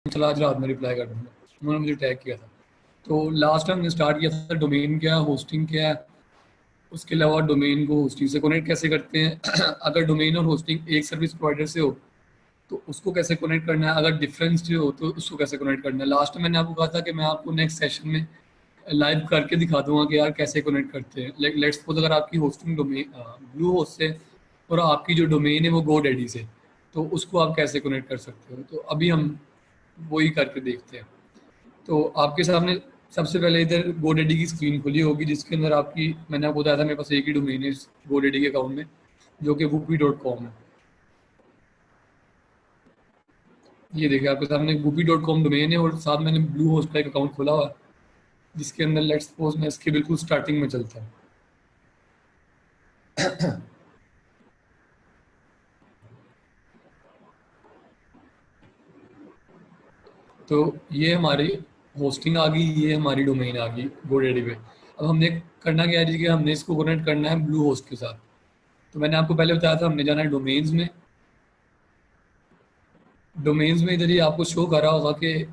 चला आज रात में रिप्लाई कर दूंगा। उन्होंने मुझे टैग किया था। तो लास्ट टाइम हमने स्टार्ट किया था डोमेन क्या है, होस्टिंग क्या है, उसके अलावा डोमेन को होस्टिंग से कनेक्ट कैसे करते हैं अगर डोमेन और होस्टिंग एक सर्विस प्रोवाइडर से हो तो उसको कैसे कनेक्ट करना है, अगर डिफरेंस जो हो तो उसको कैसे कनेक्ट करना है। लास्ट में मैंने आपको कहा था कि मैं आपको नेक्स्ट सेशन में लाइव करके दिखा दूंगा कि यार कैसे कनेक्ट करते हैं। लाइक लेट्स सपोज अगर आपकी होस्टिंग डोमेन ब्लू होस्ट से और आपकी जो डोमेन है वो गोडैडी से, तो उसको आप कैसे कनेक्ट कर सकते हो। तो अभी हम वही करके देखते हैं। तो आपके सामने सबसे पहले इधर गोडैडी की स्क्रीन खुली होगी जिसके अंदर आपकी, मैंने आपको बताया था मेरे पास एक ही डोमेन है गोडैडी के अकाउंट में जो कि whoopee.com है। ये देखिए आपके सामने whoopee.com डोमेन है और साथ मैंने ब्लू होस्ट का एक अकाउंट खोला हुआ है जिसके अंदर लेट्स सपोज मैं इसके बिल्कुल स्टार्टिंग में चलता हूँ। तो ये हमारी होस्टिंग आ गई, ये हमारी डोमेन आ गई गोडैडी पे। अब हमने करना क्या है जी कि हमने इसको कनेक्ट करना है ब्लू होस्ट के साथ। तो मैंने आपको पहले बताया था हमने जाना है डोमेन्स में। डोमेन्स में इधर ही आपको शो कर रहा होगा कि ये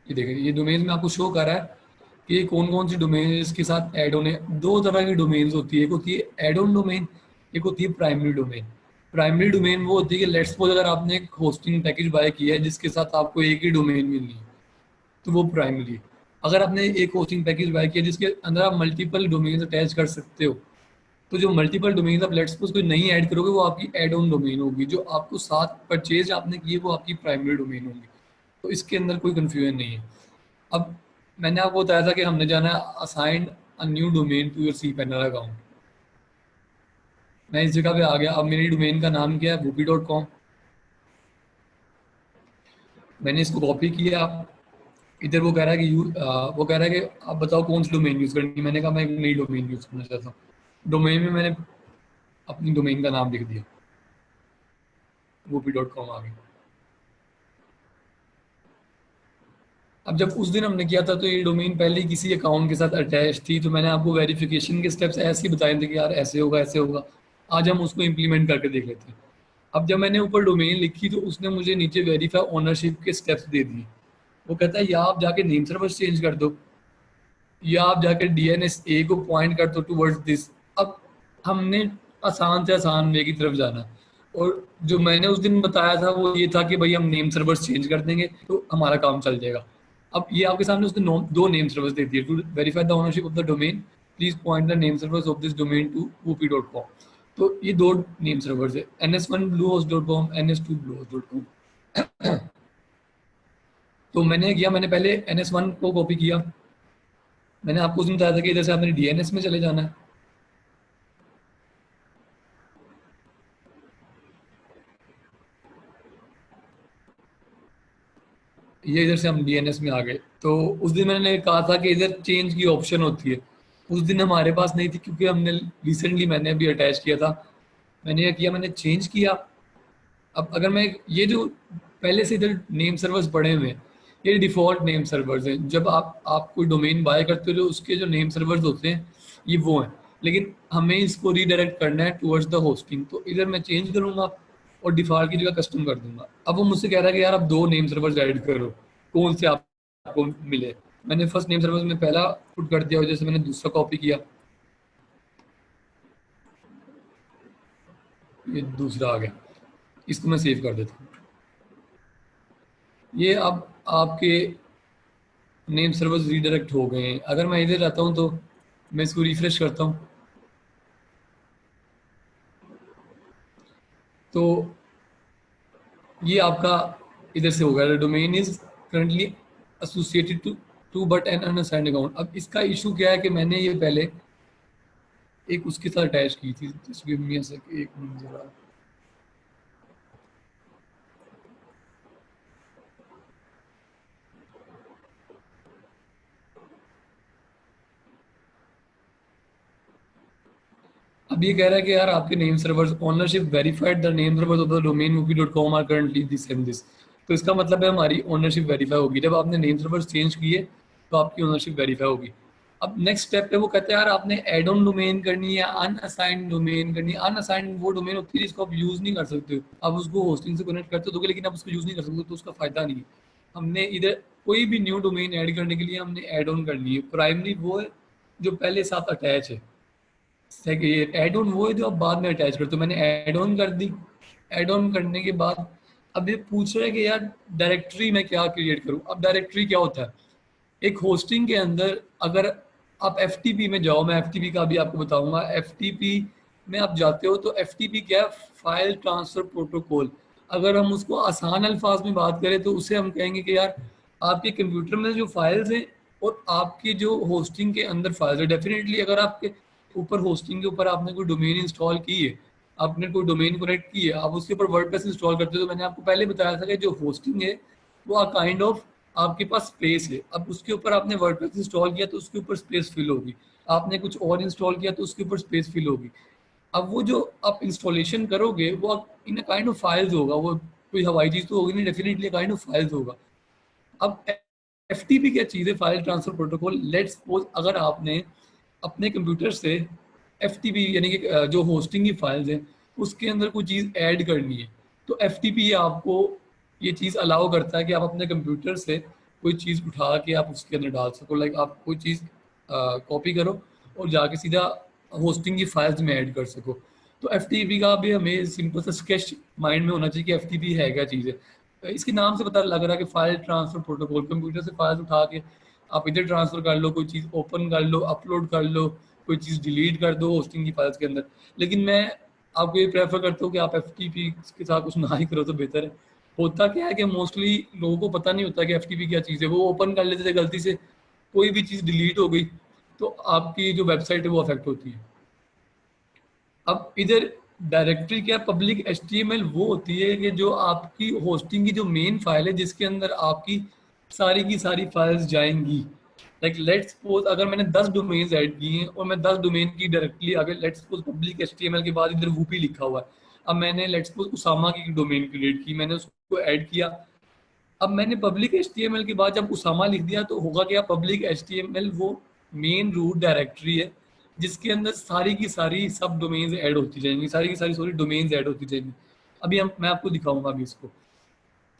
देखिए ये डोमेन्स में आपको शो कर रहा है कि कौन कौन सी डोमेन इसके साथ ऐड होने। दो तरह की डोमेन्स होती है, एक होती है एड ऑन डोमेन, एक होती है प्राइमरी डोमेन। प्राइमरी डोमेन वो होती है कि लेट्स सपोज अगर आपने एक होस्टिंग पैकेज बाय किया है जिसके साथ आपको एक ही डोमेन मिलनी है तो वो प्राइमरी। अगर आपने एक होस्टिंग पैकेज बाय किया जिसके अंदर आप मल्टीपल डोमेन अटैच कर सकते हो, तो जो मल्टीपल डोमेन आप लेट्स सपोज कोई नहीं ऐड करोगे वो आपकी एड ऑन डोमेन होगी। जो आपको साथ परचेज आपने की है वो आपकी प्राइमरी डोमेन होगी। तो इसके अंदर कोई कंफ्यूजन नहीं है। अब मैंने आपको बताया था कि हमने जाना है assign a new domain to your cPanel account. मैं इस जगह पे आ गया। अब मेरी डोमेन का नाम क्या है whoopee.com। मैंने इसको कॉपी किया। इधर वो कह रहा है कि वो कह रहा है कि आप बताओ कौन सी डोमेन यूज करनी है। मैंने कहा मैं एक नई डोमेन यूज करना चाहता हूँ। डोमेन में मैंने अपनी डोमेन का नाम लिख दिया, whoopee.com आ गया। अब जब उस दिन हमने किया था तो ये डोमेन पहले ही किसी अकाउंट के साथ अटैच थी, तो मैंने आपको वेरिफिकेशन के स्टेप्स ऐसे ही बताए थे कि यार ऐसे होगा ऐसे होगा। आज हम उसको इम्प्लीमेंट करके देख लेते हैं। अब जब मैंने ऊपर डोमेन लिखी तो उसने मुझे नीचे वेरीफाई ओनरशिप के स्टेप्स दे दिए। वो कहता है या आप जाके नेम सर्वर चेंज कर दो या आप जाके डीएनएस ए को पॉइंट कर दो टुवर्ड्स दिस। अब हमने आसान से आसान वे की तरफ जाना। और जो मैंने उस दिन बताया था वो ये था कि भाई हम नेम सर्वर्स चेंज कर देंगे तो हमारा काम चल जाएगा। अब ये आपके सामने उसने दो नेम सर्वर्स दे दिए। To verify the ownership of the domain please point the name servers of this domain to whoopee.com। तो ये दो नेम सर्वर्स है, ns1 bluehost.com, ns2 bluehost.com। तो मैंने किया, मैंने पहले ns1 को कॉपी किया। मैंने आपको उसमें बताया था कि इधर से आपने डीएनएस में चले जाना है। ये इधर से हम डीएनएस में आ गए। तो उस दिन मैंने कहा था कि इधर चेंज की ऑप्शन होती है, उस दिन हमारे पास नहीं थी क्योंकि हमने रिसेंटली मैंने अभी अटैच किया था। मैंने ये किया, मैंने चेंज किया। अब अगर मैं ये जो पहले से इधर नेम सर्वर्स पड़े हुए हैं ये डिफॉल्ट नेम सर्वर्स हैं। जब आप कोई डोमेन बाय करते हो जो उसके जो नेम सर्वर्स होते हैं ये वो हैं, लेकिन हमें इसको रीडायरेक्ट करना है टुवर्ड्स द होस्टिंग। तो इधर मैं चेंज करूंगा और डिफॉल्ट की जगह कस्टम कर दूंगा। अब वो मुझसे कह रहा है कि यार आप दो नेम सर्वर्स ऐड करो, कौन से आपको मिले। मैंने फर्स्ट नेम सर्वर में पहला पुट कर दिया, वजह से मैंने दूसरा कॉपी किया, ये दूसरा आ गया। इसको मैं सेव कर देता हूँ। ये अब आपके नेम सर्वर्स रीडायरेक्ट हो गए हैं। अगर मैं इधर आता हूँ तो मैं इसको रिफ्रेश करता हूँ तो ये आपका इधर से होगा domain is currently associated to but an unassigned account. अब इसका इशू क्या है कि मैंने ये पहले एक उसके साथ अटैच की थी। Just give me a sec, एक मिनट जरा। अब ये कह रहा है कि यार आपके name servers ownership verified the name servers of the domain whoopee.com are currently this and this. तो इसका मतलब है हमारी ओनरशिप वेरीफाई होगी। जब आपने नेम सर्वर्स चेंज किए तो आपकी ओनरशिप वेरीफाई होगी। अब नेक्स्ट स्टेप पे वो कहते हैं यार आपने एड ऑन डोमेन करनी है या अनअसाइंड डोमेन करनी है। अनअसाइंड वो डोमेन होती है जिसको आप यूज नहीं कर सकते हो, आप उसको होस्टिंग से कनेक्ट करते हो लेकिन आप उसको यूज नहीं कर सकते, तो उसका फायदा नहीं है। हमने इधर कोई भी न्यू डोमेन ऐड करने के लिए हमने एड ऑन करनी है। प्राइमरी वो है जो पहले साथ अटैच है, सेकंड एड ऑन वो है जो आप बाद में अटैच करते हो। मैंने एड ऑन कर दी, एड ऑन करने के बाद अब ये पूछ रहा है कि यार डायरेक्टरी में क्या क्रिएट करूं। अब डायरेक्टरी क्या होता है, एक होस्टिंग के अंदर अगर आप एफ में जाओ, मैं एफ का भी आपको बताऊंगा। एफ में आप जाते हो तो एफ क्या है, फाइल ट्रांसफर प्रोटोकॉल। अगर हम उसको आसान अल्फाज में बात करें तो उसे हम कहेंगे कि यार आपके कंप्यूटर में जो फाइल्स हैं और आपकी जो होस्टिंग के अंदर फाइल्स है, डेफिनेटली अगर आपके ऊपर होस्टिंग के ऊपर आपने कोई डोमेन इंस्टॉल की है, आपने कोई डोमेन कनेक्ट की है, आप उसके ऊपर वर्डप्रेस इंस्टॉल करते हो, तो मैंने आपको पहले बताया था कि जो होस्टिंग है वो काइंड ऑफ आपके पास स्पेस है। अब उसके ऊपर आपने वर्डप्रेस इंस्टॉल किया तो उसके ऊपर स्पेस फिल होगी, आपने कुछ और इंस्टॉल किया तो उसके ऊपर स्पेस फिल होगी। अब वो जो आप इंस्टॉलेशन करोगे वो इन अ काइंड ऑफ फाइल्स होगा, वो कोई हवाई चीज तो होगी नहीं, डेफिनेटली काइंड ऑफ फाइल्स होगा। अब एफ क्या चीज़ है, file transfer protocol. Let's suppose अगर आपने अपने कंप्यूटर से एफ यानी कि जो होस्टिंग की फाइल्स हैं उसके अंदर कोई चीज़ ऐड करनी है, तो एफ आपको ये चीज़ अलाउ करता है कि आप अपने कंप्यूटर से कोई चीज़ उठा के आप उसके अंदर डाल सको। लाइक आप कोई चीज़ कॉपी करो और जाके सीधा होस्टिंग की फाइल्स में ऐड कर सको। तो एफ का भी हमें सिंपल सा स्केच माइंड में होना चाहिए कि एफ है क्या चीज़ है। इसके नाम से पता लग रहा है कि फाइल ट्रांसफर प्रोटोकॉल, कंप्यूटर से फाइल्स उठा के आप इधर ट्रांसफर कर लो, कोई चीज़ ओपन कर लो, अपलोड कर लो, कोई चीज़ डिलीट कर दो होस्टिंग की फाइल्स के अंदर। लेकिन मैं आपको ये प्रेफर करता हूँ कि आप एफ के साथ कुछ ना ही करो तो बेहतर है। होता क्या है कि मोस्टली लोगों को पता नहीं होता कि एफ क्या चीज़ है, वो ओपन कर लेते थे गलती से, कोई भी चीज़ डिलीट हो गई तो आपकी जो वेबसाइट है वो अफेक्ट होती है। अब इधर डायरेक्टरी क्या, पब्लिक एचटीएमएल वो होती है कि जो आपकी होस्टिंग की जो मेन फाइल है जिसके अंदर आपकी सारी की सारी फाइल्स जाएंगी। लाइक लेट्स सपोज अगर मैंने 10 डोमेन्स ऐड किए हैं और मैं 10 डोमेन की डायरेक्टली आगे लेट्स सपोज पब्लिक एचटीएमएल के बाद इधर वूपी लिखा हुआ है। अब मैंने लेट्स सपोज उसामा की डोमेन क्रिएट की, मैंने उसको ऐड किया। अब मैंने पब्लिक एचटीएमएल के बाद जब उसामा लिख दिया तो होगा क्या, पब्लिक एचटीएमएल वो मेन रूट डायरेक्टरी है जिसके अंदर सारी की सारी सब डोमेन्स ऐड होती जाएंगी, सारी की सारी सॉरी डोमेन्स ऐड होती जाएंगी। अभी हम मैं आपको दिखाऊंगा अभी इसको।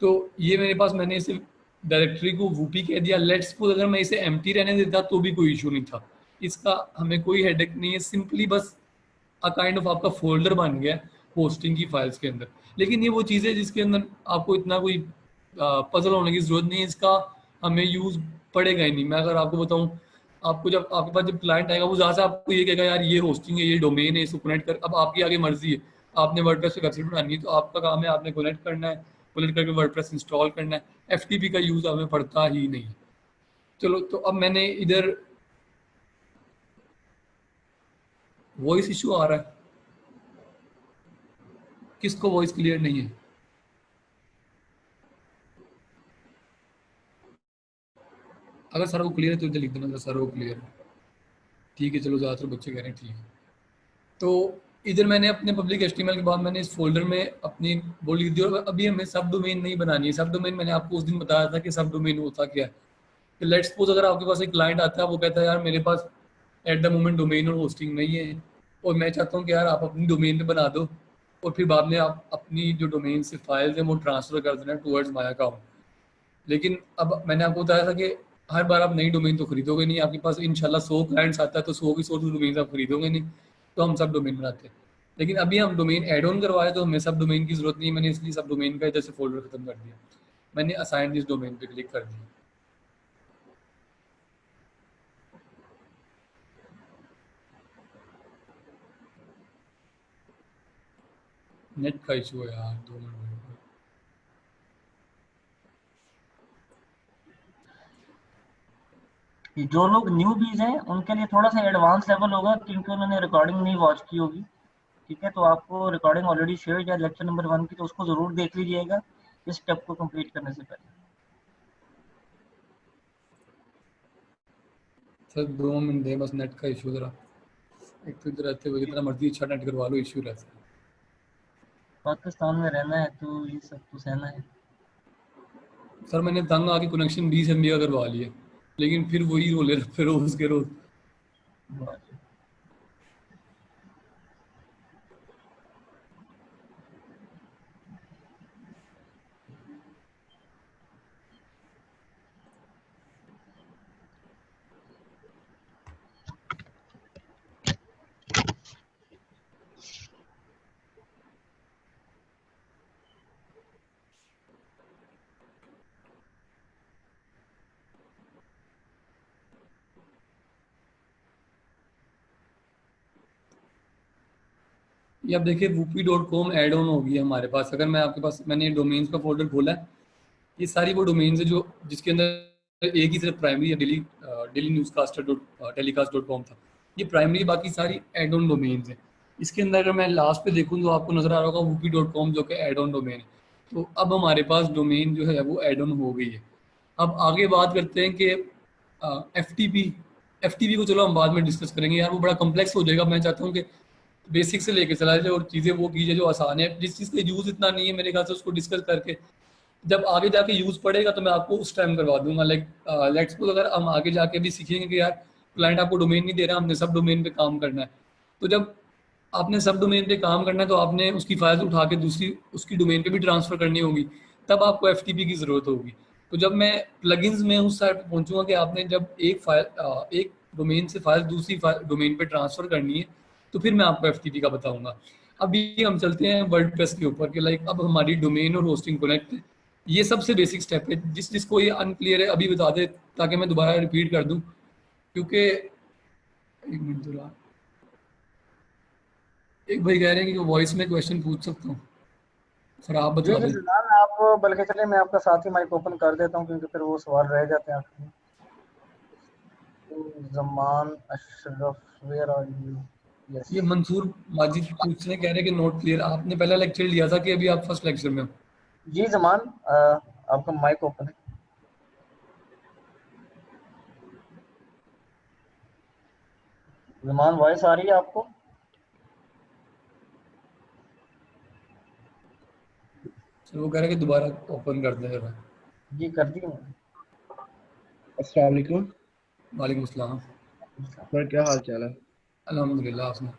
तो ये मेरे पास मैंने इसे डायरेक्टरी को वूपी कह दिया। लेट्स सपोज अगर मैं इसे एम्प्टी रहने देता तो भी कोई इशू नहीं था, इसका हमें कोई हेडेक नहीं है, सिंपली बस अ काइंड ऑफ आपका फोल्डर बन गया होस्टिंग की फाइल्स के अंदर। लेकिन ये वो चीज़ है जिसके अंदर आपको इतना कोई पजल होने की जरूरत नहीं है, इसका हमें यूज पड़ेगा ही नहीं। मैं अगर आपको बताऊं, आपको जब आपके पास जब क्लाइंट आएगा वो जहाँ से आपको ये कहेगा यार ये होस्टिंग है, ये डोमेन है, इसको कनेक्ट कर। अब आपकी आगे मर्जी है, आपने वर्डप्रेस पे वेबसाइट बनानी है तो आपका काम है आपने कनेक्ट करना है, कनेक्ट करके वर्डप्रेस इंस्टॉल करना है। एफ का यूज हमें पड़ता ही नहीं। चलो तो अब मैंने इधर वॉइस इशू आ रहा है, किसको वॉइस क्लियर नहीं है? अगर सर को क्लियर है तो इधर लिख देना सर को क्लियर है। ठीक है, चलो ज़्यादातर बच्चे कह रहे हैं ठीक है। तो इधर मैंने अपने पब्लिक एचटीएमएल के बाद मैंने इस फोल्डर में अपनी वो लिख दी। और अभी हमें सब डोमेन नहीं बनानी है। सब डोमेन मैंने आपको उस दिन बताया था कि सब डोमेन होता क्या है। तो लेट्स सपोज अगर आपके पास एक क्लाइंट आता है, वो कहता है यार मेरे पास एट द मोमेंट डोमेन और होस्टिंग नहीं है और मैं चाहता हूँ कि यार आप अपनी डोमेन पे बना दो और फिर बाद में आप अपनी जो डोमेन से फाइल्स हैं वो ट्रांसफर कर देना टूवर्ड्स माय अकाउंट। लेकिन अब मैंने आपको बताया था कि हर बार आप नई डोमेन तो खरीदोगे नहीं, आपके पास इंशाल्लाह 100 क्लाइंट्स आता है तो 100 की 100 डोमेन आप खरीदोगे नहीं। तो हम सब डोमेन बनाते हैं। लेकिन अभी हम डोमेन ऐड ऑन करवाए तो हमें सब डोमेन की जरूरत नहीं है, मैंने इसलिए सब डोमेन का इधर से फोल्डर खत्म कर दिया। मैंने असाइन दिस डोमेन पे क्लिक कर दिया। नेट का इशू है यार, 2 मिनट। कि जो लोग न्यूबीज हैं उनके लिए थोड़ा सा एडवांस लेवल होगा क्योंकि उन्होंने रिकॉर्डिंग नहीं वॉच की होगी। ठीक है, तो आपको रिकॉर्डिंग ऑलरेडी शेयर किया लेक्चर नंबर 1 की, तो उसको ज़रूर देख लीजिएगा इस स्टेप को कंप्लीट करने से पहले। सर 2 मिनट दे बस, नेट का इशू जरा। एक तो इधर रहते हुए जितना मर्जी अच्छा नेट करवा लो इशू रहता है। पाकिस्तान में रहना है तो ये सब तो सहना है। सर मैंने तंग आके कनेक्शन 20 MB का करवा लिया, लेकिन फिर वही रोले फिर रोज के रोज बस। ये अब देखिए whoopee.com ऐड ऑन होगी हमारे पास। अगर मैं आपके पास, मैंने डोमेन्स का फोल्डर खोला है, ये सारी वो डोमेन्स है जो जिसके अंदर एक ही सिर्फ प्राइमरी या daily daily newscaster dot telecast dot com था। ये प्राइमरी, बाकी सारी एड ऑन डोमेन्स हैं। इसके अंदर अगर मैं लास्ट पे देखूँ तो आपको नजर आ रहा होगा whoopee.com, जो कि एड ऑन डोमेन है। तो अब हमारे पास डोमेन जो है वो एड ऑन हो गई है। अब आगे बात करते हैं कि F T P. F T P को चलो हम बाद में डिस्कस करेंगे यार, वो बड़ा कॉम्प्लेक्स हो जाएगा। मैं चाहता हूँ कि बेसिक से लेके चला जाए और चीज़ें वो की जाए जो आसान है। जिस चीज़ का यूज़ इतना नहीं है मेरे ख्याल से, उसको डिस्कस करके जब आगे जाके यूज़ पड़ेगा तो मैं आपको उस टाइम करवा दूंगा। लाइक लेट्स सपोज अगर हम आगे जाके भी सीखेंगे कि यार क्लाइंट आपको डोमेन नहीं दे रहा, हमने सब डोमेन पे काम करना है। तो जब आपने सब डोमेन पे काम करना है तो आपने उसकी फाइल उठा के दूसरी उसकी डोमेन पे भी ट्रांसफर करनी होगी, तब आपको एफ की ज़रूरत होगी। तो जब मैं प्लगइन्स में उस साइड पे पहुंचूंगा कि आपने जब एक डोमेन से फाइल दूसरी डोमेन पे ट्रांसफर करनी है, तो फिर मैं आपको एफ का बताऊंगा। अभी हम चलते हैं वर्डप्रेस के ऊपर कि लाइक अब हमारी डोमेन और होस्टिंग कनेक्ट है। ये सबसे बेसिक स्टेप है। जिसको ये अनक्लियर है अभी बता दे, ताकि मैं दोबारा रिपीट कर दूं, क्योंकि एक मिनट जरा, एक भाई कह रहे हैं कि वॉइस में क्वेश्चन पूछ सकता हूँ, सर आप जी बता जी दें। फिलहाल आप बल्कि चलिए मैं आपका साथ ही माइक ओपन कर देता हूँ, क्योंकि फिर वो सवाल रह जाते हैं आखिर में। तो Zaman Ashraf, where are you? Yes. ये मंसूर माजिद पूछने कह रहे हैं कि नोट क्लियर। आपने पहला लेक्चर लिया था कि अभी आप फर्स्ट लेक्चर में हो? जी जमान, आपका माइक ओपन है। जमान, वॉइस आ रही है आपको? सर वो कह रहे हैं कि दोबारा ओपन कर दें जरा। जी कर दी मैंने। अस्सलाम वालेकुम वालेकुम अस्सलाम। सर, क्या हाल चाल है? अल्हम्दुलिल्लाह आपने।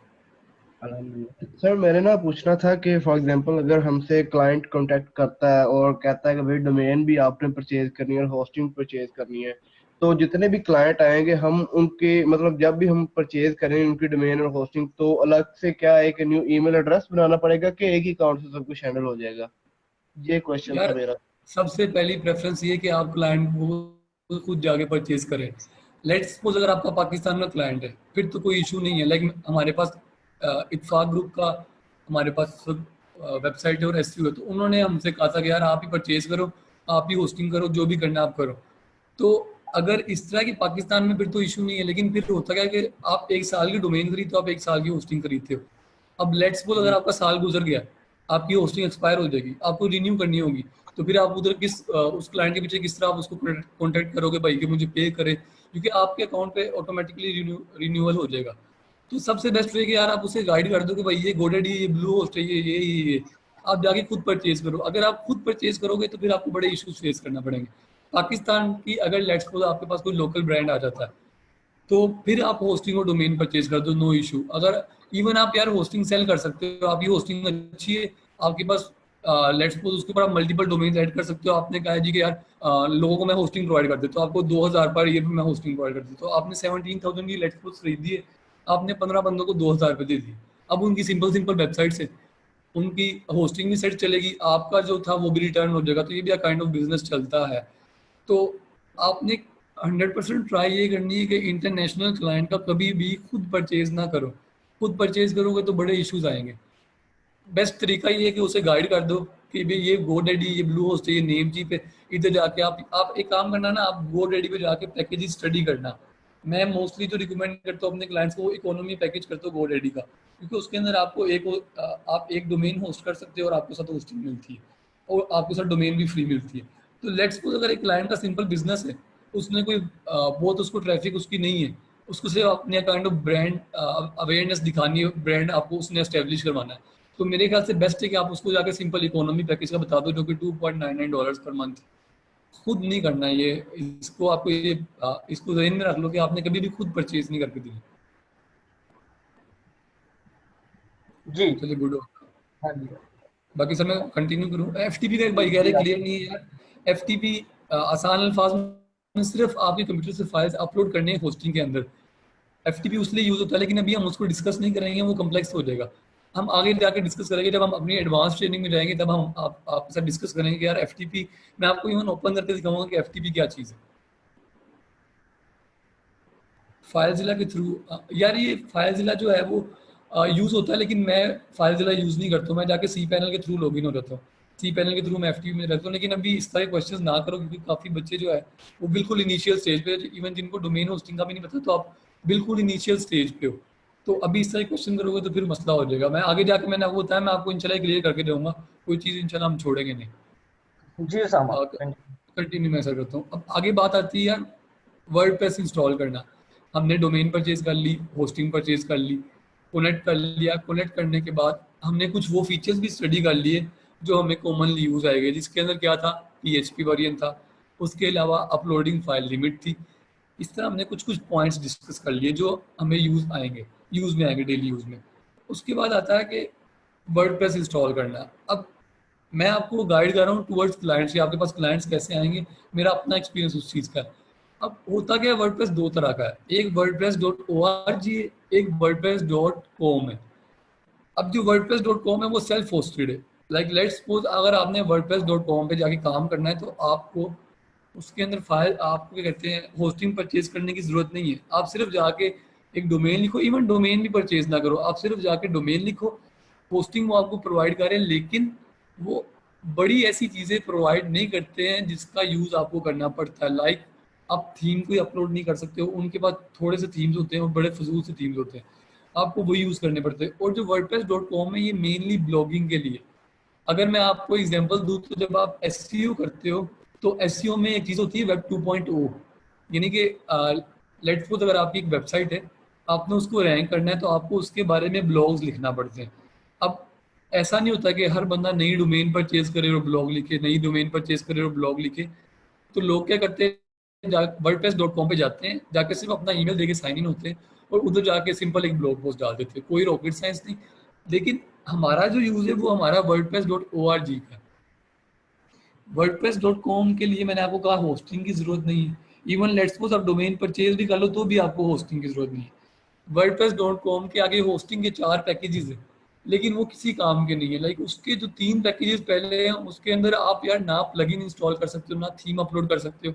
अल्हम्दुलिल्लाह सर, मैंने ना पूछना था कि फॉर एग्जांपल अगर हमसे क्लाइंट कांटेक्ट करता है और कहता है कि भाई डोमेन भी आपने परचेज करनी है और होस्टिंग परचेज करनी है, तो जितने भी क्लाइंट आएंगे हम उनके मतलब जब भी हम परचेज करें उनकी डोमेन और होस्टिंग, तो अलग से क्या एक न्यू ईमेल एड्रेस बनाना पड़ेगा कि एक ही अकाउंट से सब कुछ हैंडल हो जाएगा? ये क्वेश्चन था यार मेरा। सबसे पहली प्रेफरेंस ये कि आप क्लाइंट को खुद जाके परचेज करें। लेट्स सपोज अगर आपका पाकिस्तान में क्लाइंट है, फिर तो कोई इशू नहीं है। लाइक हमारे पास इत्फाक ग्रुप का हमारे पास वेबसाइट है और एसईओ है, तो उन्होंने हमसे कहा था कि यार आप ही परचेज करो, आप ही होस्टिंग करो, जो भी करना आप करो। तो अगर इस तरह की पाकिस्तान में फिर तो इशू नहीं है। लेकिन फिर होता क्या है कि आप एक साल की डोमेन खरीदते हो, आप एक साल की होस्टिंग खरीदते हो। अब लेट्स सपोज अगर जी आपका साल गुजर गया, आपकी होस्टिंग एक्सपायर हो जाएगी, आपको रिन्यू करनी होगी, तो फिर आप उधर उस क्लाइंट के पीछे किस तरह आप उसको कॉन्टेक्ट करोगे भाई कि मुझे पे करे, क्योंकि आपके अकाउंट पे ऑटोमेटिकली रिन्यूअल हो जाएगा। तो सबसे बेस्ट है कि यार आप उसे गाइड कर दो कि भाई ये गोडेडी, ये ब्लू होस्ट है, ये आप जाके खुद परचेज करो। अगर आप खुद परचेज करोगे तो फिर आपको बड़े इश्यूज फेस करना पड़ेंगे। पाकिस्तान की अगर लेट्स सपोज आपके पास कोई लोकल ब्रांड आ जाता है, तो फिर आप होस्टिंग और डोमेन परचेज कर दो, नो इशू। अगर इवन आप यार होस्टिंग सेल कर सकते हो, आपकी होस्टिंग अच्छी है, आपके पास लेट्स सपोज उसके ऊपर आप मल्टीपल डोमेन ऐड कर सकते हो। आपने कहा है जी कि यार लोगों को मैं होस्टिंग प्रोवाइड कर देता हूँ, आपको 2000 पर ईयर में मैं होस्टिंग प्रोवाइड कर देता हूँ। आपने 17,000 की लेट्स सपोज खरीदी है, आपने 15 बंदों को 2000 दे दिए। अब उनकी सिंपल सिंपल वेबसाइट से उनकी होस्टिंग भी सेट चलेगी, आपका जो था वो भी रिटर्न हो जाएगा। तो ये भी काइंड ऑफ बिजनेस चलता है। तो आपने 100% ट्राई ये करनी है कि इंटरनेशनल क्लाइंट का कभी भी खुद परचेज ना करो। खुद परचेज करोगे तो बड़े इश्यूज आएंगे। बेस्ट तरीका ये है कि उसे गाइड कर दो कि भाई ये गोडैडी, ये ब्लू होस्ट है, ये नेम चीप है। इधर जाके आप एक काम करना ना, आप गोडैडी पे जाके पैकेज स्टडी करना। मैं मोस्टली जो रिकमेंड करता हूँ अपने क्लाइंट्स को, वो इकोनॉमी पैकेज करता हूँ गोडैडी का, क्योंकि उसके अंदर आपको आप एक डोमेन होस्ट कर सकते हो और आपको साथ होस्टिंग मिलती है और आपको साथ डोमेन भी फ्री मिलती है। तो लेट्स सपोज अगर एक क्लाइंट का सिंपल बिजनेस है, उसने कोई बहुत उसको ट्रैफिक उसकी नहीं है, उसको सिर्फ अपने काइंड ऑफ ब्रांड अवेयरनेस दिखानी है, ब्रांड आपको उसने एस्टेब्लिश करवाना है, तो मेरे ख्याल से बेस्ट है कि आप उसको जाके सिंपल इकोनॉमी पैकेज का बता दो, जो कि $2.99 पर मंथ। खुद नहीं करना है ये। इसको आपको ये इसको जहन में रख लो कि आपने कभी भी खुद परचेज नहीं करके दी। जी। चलिए गुड हो। हाँ जी। बाकी सर मैं कंटिन्यू करूँ, एफटीपी का एक भाई कह रहे क्लियर नहीं है यार। एफटीपी आसान अल्फाज में सिर्फ आपके कंप्यूटर से फाइल्स अपलोड करने हैं होस्टिंग के अंदर। एफटीपी उसलिए यूज होता है, लेकिन अभी हम उसको डिस्कस नहीं करेंगे, वो कम्प्लेक्स हो जाएगा। हम आगे जाके डिस्कस करेंगे जब हम अपनी एडवांस ट्रेनिंग में जाएंगे, तब हम आपके साथ डिस्कस करेंगे कि यार एफटीपी, मैं आपको इवन ओपन करके दिखाऊंगा कि एफटीपी क्या चीज़ है। फाइलजिला के थ्रू यार, ये फाइलजिला जो है वो यूज़ होता है, लेकिन मैं फाइलजिला यूज़ नहीं करता हूँ। मैं जाके सी पैनल के थ्रू लॉगिन हो जाता हूँ। सी पैनल के थ्रू मैं एफटीपी में रहता हूँ। लेकिन अभी इस तरह के क्वेश्चन ना करो, क्योंकि काफ़ी बच्चे जो है वो बिल्कुल इनिशियल स्टेज पे, इवन जिनको डोमेन होस्टिंग का भी नहीं पता, तो आप बिल्कुल इनिशियल स्टेज पे हो। तो अभी इस तरह क्वेश्चन करोगे तो फिर मसला हो जाएगा। मैं आगे जाके, मैंने आपको बताया, मैं आपको इंशाल्लाह क्लियर करके दूंगा। कोई चीज़ इंशाल्लाह हम छोड़ेंगे नहीं। जी सामा। कंटिन्यू मैं ऐसा करता हूँ। अब आगे बात आती है यार वर्डप्रेस इंस्टॉल करना। हमने डोमेन परचेज कर ली, होस्टिंग परचेज कर ली, कनेक्ट कर लिया। कनेक्ट करने के बाद हमने कुछ वो फीचर्स भी स्टडी कर लिए जो हमें कॉमनली यूज आएंगे, जिसके अंदर क्या था, पीएचपी वेरिएंट था, उसके अलावा अपलोडिंग फाइल लिमिट थी। इस तरह हमने कुछ कुछ पॉइंट्स डिस्कस कर लिए जो हमें यूज में आएंगे डेली यूज में। उसके बाद आता है कि वर्डप्रेस इंस्टॉल करना। अब मैं आपको गाइड कर रहा हूँ टूवर्ड्स क्लाइंट्स, या आपके पास क्लाइंट्स कैसे आएंगे, मेरा अपना एक्सपीरियंस उस चीज़ का है। अब होता क्या है, वर्डप्रेस दो तरह का है, एक WordPress dot O R G, एक वर्डप्रेस डॉट कॉम है। अब जो वर्डप्रेस डॉट कॉम है वो सेल्फ होस्टेड है। लाइक लेट्स सपोज अगर आपने वर्डप्रेस डॉट कॉम पे जाके काम करना है, तो आपको उसके अंदर फाइल, आपको क्या कहते हैं, होस्टिंग परचेज करने की जरूरत नहीं है। आप सिर्फ जाके एक डोमेन लिखो, इवन डोमेन भी परचेज ना करो, आप सिर्फ जाके डोमेन लिखो। होस्टिंग वो आपको प्रोवाइड करें, लेकिन वो बड़ी ऐसी चीज़ें प्रोवाइड नहीं करते हैं जिसका यूज़ आपको करना पड़ता है। लाइक आप थीम कोई अपलोड नहीं कर सकते हो, उनके पास थोड़े से थीम्स होते हैं और बड़े फजूल से थीम्स होते हैं, आपको वो यूज़ करने पड़ते हैं। और जो वर्डप्रेस डॉट कॉम है, ये मेनली ब्लॉगिंग के लिए। अगर मैं आपको एग्जांपल दूं, तो जब आप एसईओ करते हो, तो एसईओ में एक चीज़ होती है वेब 2.0, यानी कि लेट्स सपोज अगर आपकी एक वेबसाइट है, आपने उसको रैंक करना है, तो आपको उसके बारे में ब्लॉग्स लिखना पड़ते हैं। अब ऐसा नहीं होता कि हर बंदा नई डोमेन परचेज करे और ब्लॉग लिखे, नई डोमेन परचेज करे और ब्लॉग लिखे। तो लोग क्या करते हैं, वर्डप्रेस डॉट कॉम पे जाते हैं, जाके सिर्फ अपना ईमेल देके साइन इन होते हैं और उधर जाके सिंपल एक ब्लॉग पोस्ट डाल देते हैं, कोई रॉकेट साइंस नहीं। लेकिन हमारा जो यूज है वो हमारा WordPress dot O R G का। वर्डप्रेस डॉट कॉम के लिए मैंने आपको कहा होस्टिंग की जरूरत नहीं है। इवन लेट्स सपोज आप डोमेन परचेज भी कर लो तो भी आपको होस्टिंग की जरूरत नहीं है। वर्डप्रेस डॉट कॉम के आगे होस्टिंग के 4 पैकेजेस हैं, लेकिन वो किसी काम के नहीं है। लाइक उसके जो 3 पैकेजेस पहले हैं, उसके अंदर आप यार ना प्लगइन इंस्टॉल कर सकते हो, ना थीम अपलोड कर सकते हो।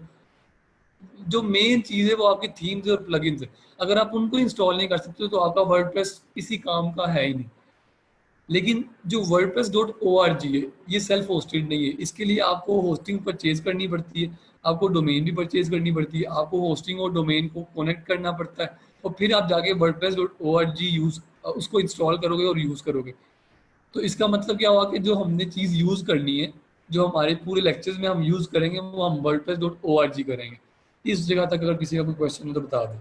जो मेन चीज़ है वो आपकी थीम्स और प्लगइन्स है। अगर आप उनको इंस्टॉल नहीं कर सकते हो, तो आपका वर्डप्रेस किसी काम का है ही नहीं। लेकिन जो WordPress dot O R G है, ये सेल्फ होस्टेड नहीं है। इसके लिए आपको होस्टिंग परचेज करनी पड़ती है, आपको डोमेन भी परचेज करनी पड़ती है, आपको होस्टिंग और डोमेन को कनेक्ट करना पड़ता है, और फिर आप जाके WordPress dot O R G use उसको इंस्टॉल करोगे और यूज करोगे। तो इसका मतलब क्या हुआ कि जो हमने चीज़ यूज करनी है, जो हमारे पूरे लेक्चर्स में हम यूज करेंगे, वो हम WordPress dot O R G करेंगे। इस जगह तक अगर किसी का कोई क्वेश्चन हो तो बता दें।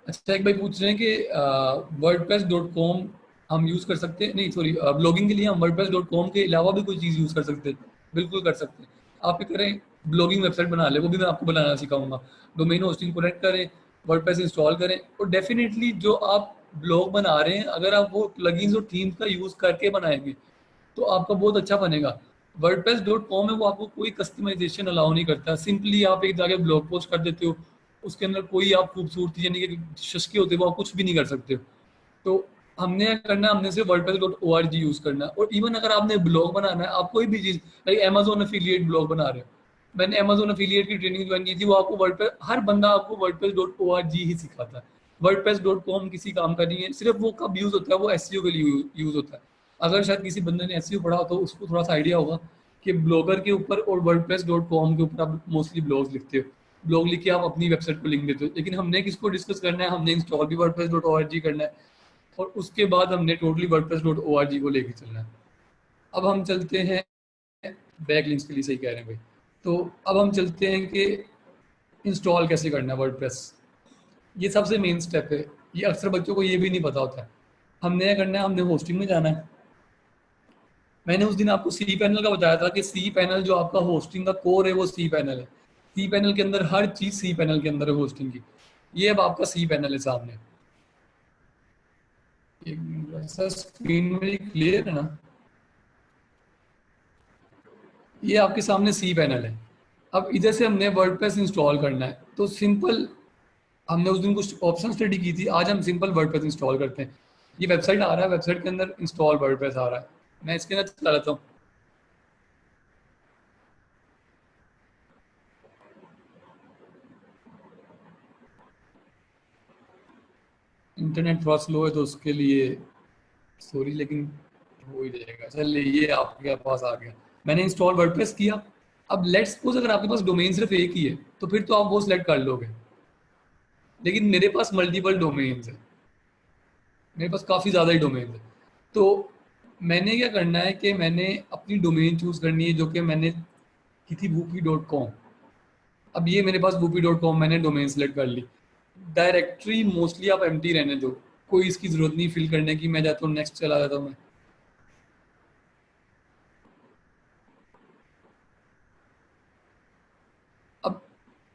अच्छा, एक भाई पूछ रहे हैं कि वर्डप्रेस डॉट कॉम हम यूज़ कर सकते हैं, नहीं सॉरी, ब्लॉगिंग के लिए हम वर्डप्रेस डॉट कॉम के अलावा भी कोई चीज़ यूज़ कर सकते हैं। बिल्कुल कर सकते हैं। आप क्या करें, ब्लॉगिंग वेबसाइट बना ले, वो भी मैं आपको बनाना सिखाऊंगा। डोमेन होस्टिंग कनेक्ट करें, वर्डप्रेस इंस्टॉल करें, और डेफिनेटली जो आप ब्लॉग बना रहे हैं, अगर आप वो प्लगइन्स और थीम्स का यूज़ करके बनाएंगे तो आपका बहुत अच्छा बनेगा। वर्डप्रेस डॉट कॉम है वो आपको कोई कस्टमाइजेशन अलाउ नहीं करता। सिंपली आप एक जाके ब्लॉग पोस्ट कर देते हो, उसके अंदर कोई आप खूबसूरती यानी कि शशके होते वो आप कुछ भी नहीं कर सकते हो। तो हमने क्या करना है, हमने सिर्फ WordPress dot O R G use करना है। और इवन अगर आपने ब्लॉग बनाना है, आप कोई भी चीज़, लाइक अमेजोन एफिलिएट ब्लॉग बना रहे हो, मैंने अमेजोन एफिलिएट की ट्रेनिंग ज्वाइन की थी, वो आपको वर्डप्रेस, हर बंदा आपको WordPress dot O R G ही सिखाता है। वर्डप्रेस डॉट कॉम किसी काम का नहीं है। सिर्फ वो कब यूज़ होता है, वो एसईओ के लिए यूज़ होता है। अगर शायद किसी बंदे ने एसईओ पढ़ा हो तो उसको थोड़ा सा आइडिया होगा कि ब्लॉगर के ऊपर और वर्डप्रेस डॉट कॉम के ऊपर आप मोस्टली ब्लॉग्स लिखते हो। ब्लॉग लिख के आप अपनी वेबसाइट को लिंक देते हो, लेकिन हमने किसको डिस्कस करना है, हमने इंस्टॉल भी WordPress dot O R G करना है, और उसके बाद हमने totally WordPress dot O R G को लेके चलना है। अब हम चलते हैं बैक लिंक्स के लिए, सही कह रहे हैं भाई। तो अब हम चलते हैं कि इंस्टॉल कैसे करना है वर्डप्रेस। ये सबसे मेन स्टेप है, ये अक्सर बच्चों को ये भी नहीं पता होता है। हमने क्या करना है, हमने होस्टिंग में जाना है। मैंने उस दिन आपको सी पैनल का बताया था कि सी पैनल जो आपका होस्टिंग का कोर है वो सी पैनल है। सी पैनल के अंदर हर चीज़ सी पैनल के अंदर है होस्टिंग की। ये अब आपका सी पैनल है सामने। एक मिनट सर, स्क्रीन मेरी क्लियर है ना? ये आपके सामने सी पैनल है। अब इधर से हमने वर्डप्रेस इंस्टॉल करना है, तो सिंपल, हमने उस दिन कुछ ऑप्शन स्टडी की थी, आज हम सिंपल वर्डप्रेस इंस्टॉल करते हैं। ये वेबसाइट आ रहा है, वेबसाइट के अंदर इंस्टॉल वर्डप्रेस आ रहा है, मैं इसके अंदर चला लेता हूँ। इंटरनेट थोड़ा स्लो है तो उसके लिए सॉरी, लेकिन हो ही जाएगा। चलिए ये आपके पास आ गया, मैंने इंस्टॉल वर्डप्रेस किया। अब लेट्स सपोज अगर आपके पास डोमेन सिर्फ एक ही है तो फिर तो आप वो सिलेक्ट कर लोगे, लेकिन मेरे पास मल्टीपल डोमेन्स है, मेरे पास काफ़ी ज़्यादा ही डोमेन है। तो मैंने क्या करना है कि मैंने अपनी डोमेन चूज़ करनी है, जो कि मैंने की थी whoopee.com। अब ये मेरे पास whoopee.com, मैंने डोमेन सेलेक्ट कर ली। डायरेक्टरी मोस्टली आप एम्प्टी रहने दो, कोई इसकी ज़रूरत नहीं फिल करने की। मैं जाता हूँ नेक्स्ट, चला जाता हूँ मैं। अब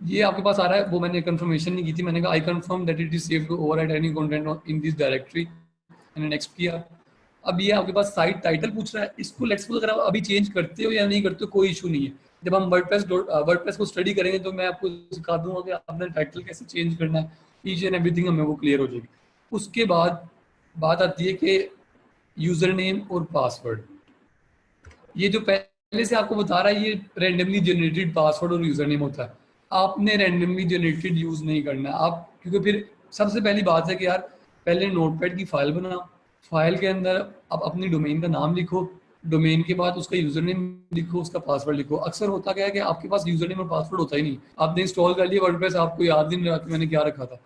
ये आपके पास आ रहा है, वो मैंने कंफर्मेशन नहीं की थी, मैंने कहा I confirm that it is safe to overwrite any content in this directory, मैंने नेक्स्ट किया। अब ये आपके पास साइट टाइटल पूछ रहा है, इसको लेट्स सपोज अगर आप अभी चेंज करते हो या नहीं करते हो कोई इशू नहीं है। जब हम वर्डप्रेस को स्टडी करेंगे तो मैं आपको सिखा दूंगा कि आपने टाइटल कैसे चेंज करना है, ईच एंड एवरीथिंग हमें वो क्लियर हो जाएगी। उसके बाद बात आती है कि यूजर नेम और पासवर्ड। ये जो पहले से आपको बता रहा है, ये रैंडमली जनरेटेड पासवर्ड और यूजर नेम होता है। आपने रैंडमली जनरेटेड यूज नहीं करना आप, क्योंकि फिर सबसे पहली बात है कि यार पहले नोटपैड की फाइल बनाओ, फाइल के अंदर आप अपनी डोमेन का नाम लिखो, डोमेन के बाद उसका यूजर नेम लिखो, उसका पासवर्ड लिखो। अक्सर होता क्या है कि आपके पास यूजर नेम और पासवर्ड होता ही नहीं, आपने इंस्टॉल कर लिया वर्डप्रेस, आपको याद नहीं रहा कि मैंने क्या रखा था।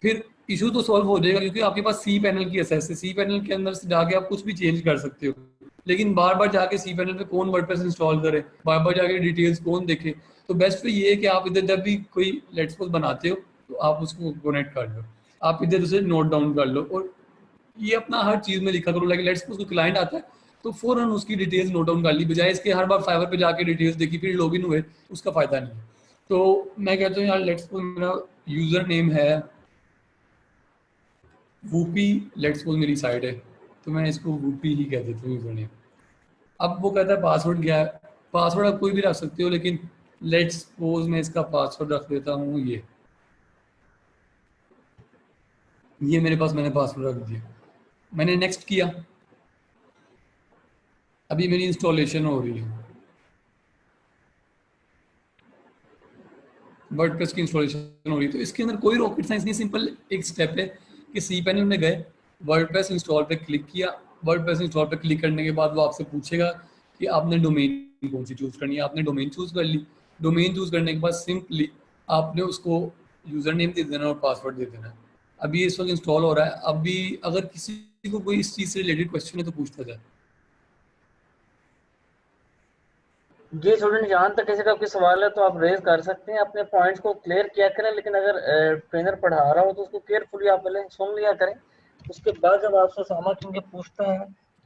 फिर इशू तो सॉल्व हो जाएगा क्योंकि आपके पास सी पैनल की एक्सेस है, सी पैनल के अंदर से जाके आप कुछ भी चेंज कर सकते हो। लेकिन बार बार जाके सी पैनल पे कौन वर्डप्रेस इंस्टॉल करे, बार बार जाके डिटेल्स कौन देखे। तो बेस्ट तो ये है कि आप इधर जब भी कोई लेट्स सपोज बनाते हो तो आप उसको कनेक्ट कर लो, आप इधर उसे नोट डाउन कर लो, और ये अपना हर चीज में लिखा करो। लाइक लेट्स सपोज कोई क्लाइंट आता है तो फौरन उसकी डिटेल्स नोट डाउन कर ली, बजाय इसके हर बार फाइवर पे जाके डिटेल्स देखी फिर लॉगिन हुए, उसका फायदा नहीं है। तो मैं कहता हूँ यार लेट्स सपोज मेरा यूजर नेम है वूपी, लेट्स सपोज मेरी साइट है तो मैं इसको वूपी ही कह देता हूँ यूजर नेम। अब वो कहता है पासवर्ड क्या है, पासवर्ड आप कोई भी रख सकते हो, लेकिन लेट्स सपोज मैं इसका पासवर्ड रख देता हूँ ये मेरे पास, मैंने पासवर्ड रख दिया, मैंने नेक्स्ट किया। अभी मेरी इंस्टॉलेशन हो रही है, वर्डप्रेस की इंस्टॉलेशन हो रही है। तो इसके अंदर कोई रॉकेट साइंस नहीं, सिंपल एक स्टेप है कि सी पैनल में गए, वर्डप्रेस इंस्टॉल पे क्लिक किया। वर्डप्रेस इंस्टॉल पे क्लिक करने के बाद वो आपसे पूछेगा कि आपने डोमेन कौन सी चूज करनी है, आपने डोमेन चूज कर ली। डोमेन चूज करने के बाद सिंपली आपने उसको यूजर नेम दे देना और पासवर्ड दे देना। अभी इस वक्त इंस्टॉल हो रहा है, अभी अगर किसी को कोई इस चीज से रिलेटेड क्वेश्चन है तो पूछता जाए। जी स्टूडेंट, जहाँ तक किसी का कोई सवाल है तो आप रेज कर सकते हैं, अपने पॉइंट्स को क्लियर किया करें। लेकिन अगर ट्रेनर पढ़ा रहा हो तो उसको केयरफुली आप पहले सुन लिया करें। उसके बाद जब आपसे सामा क्योंकि पूछता है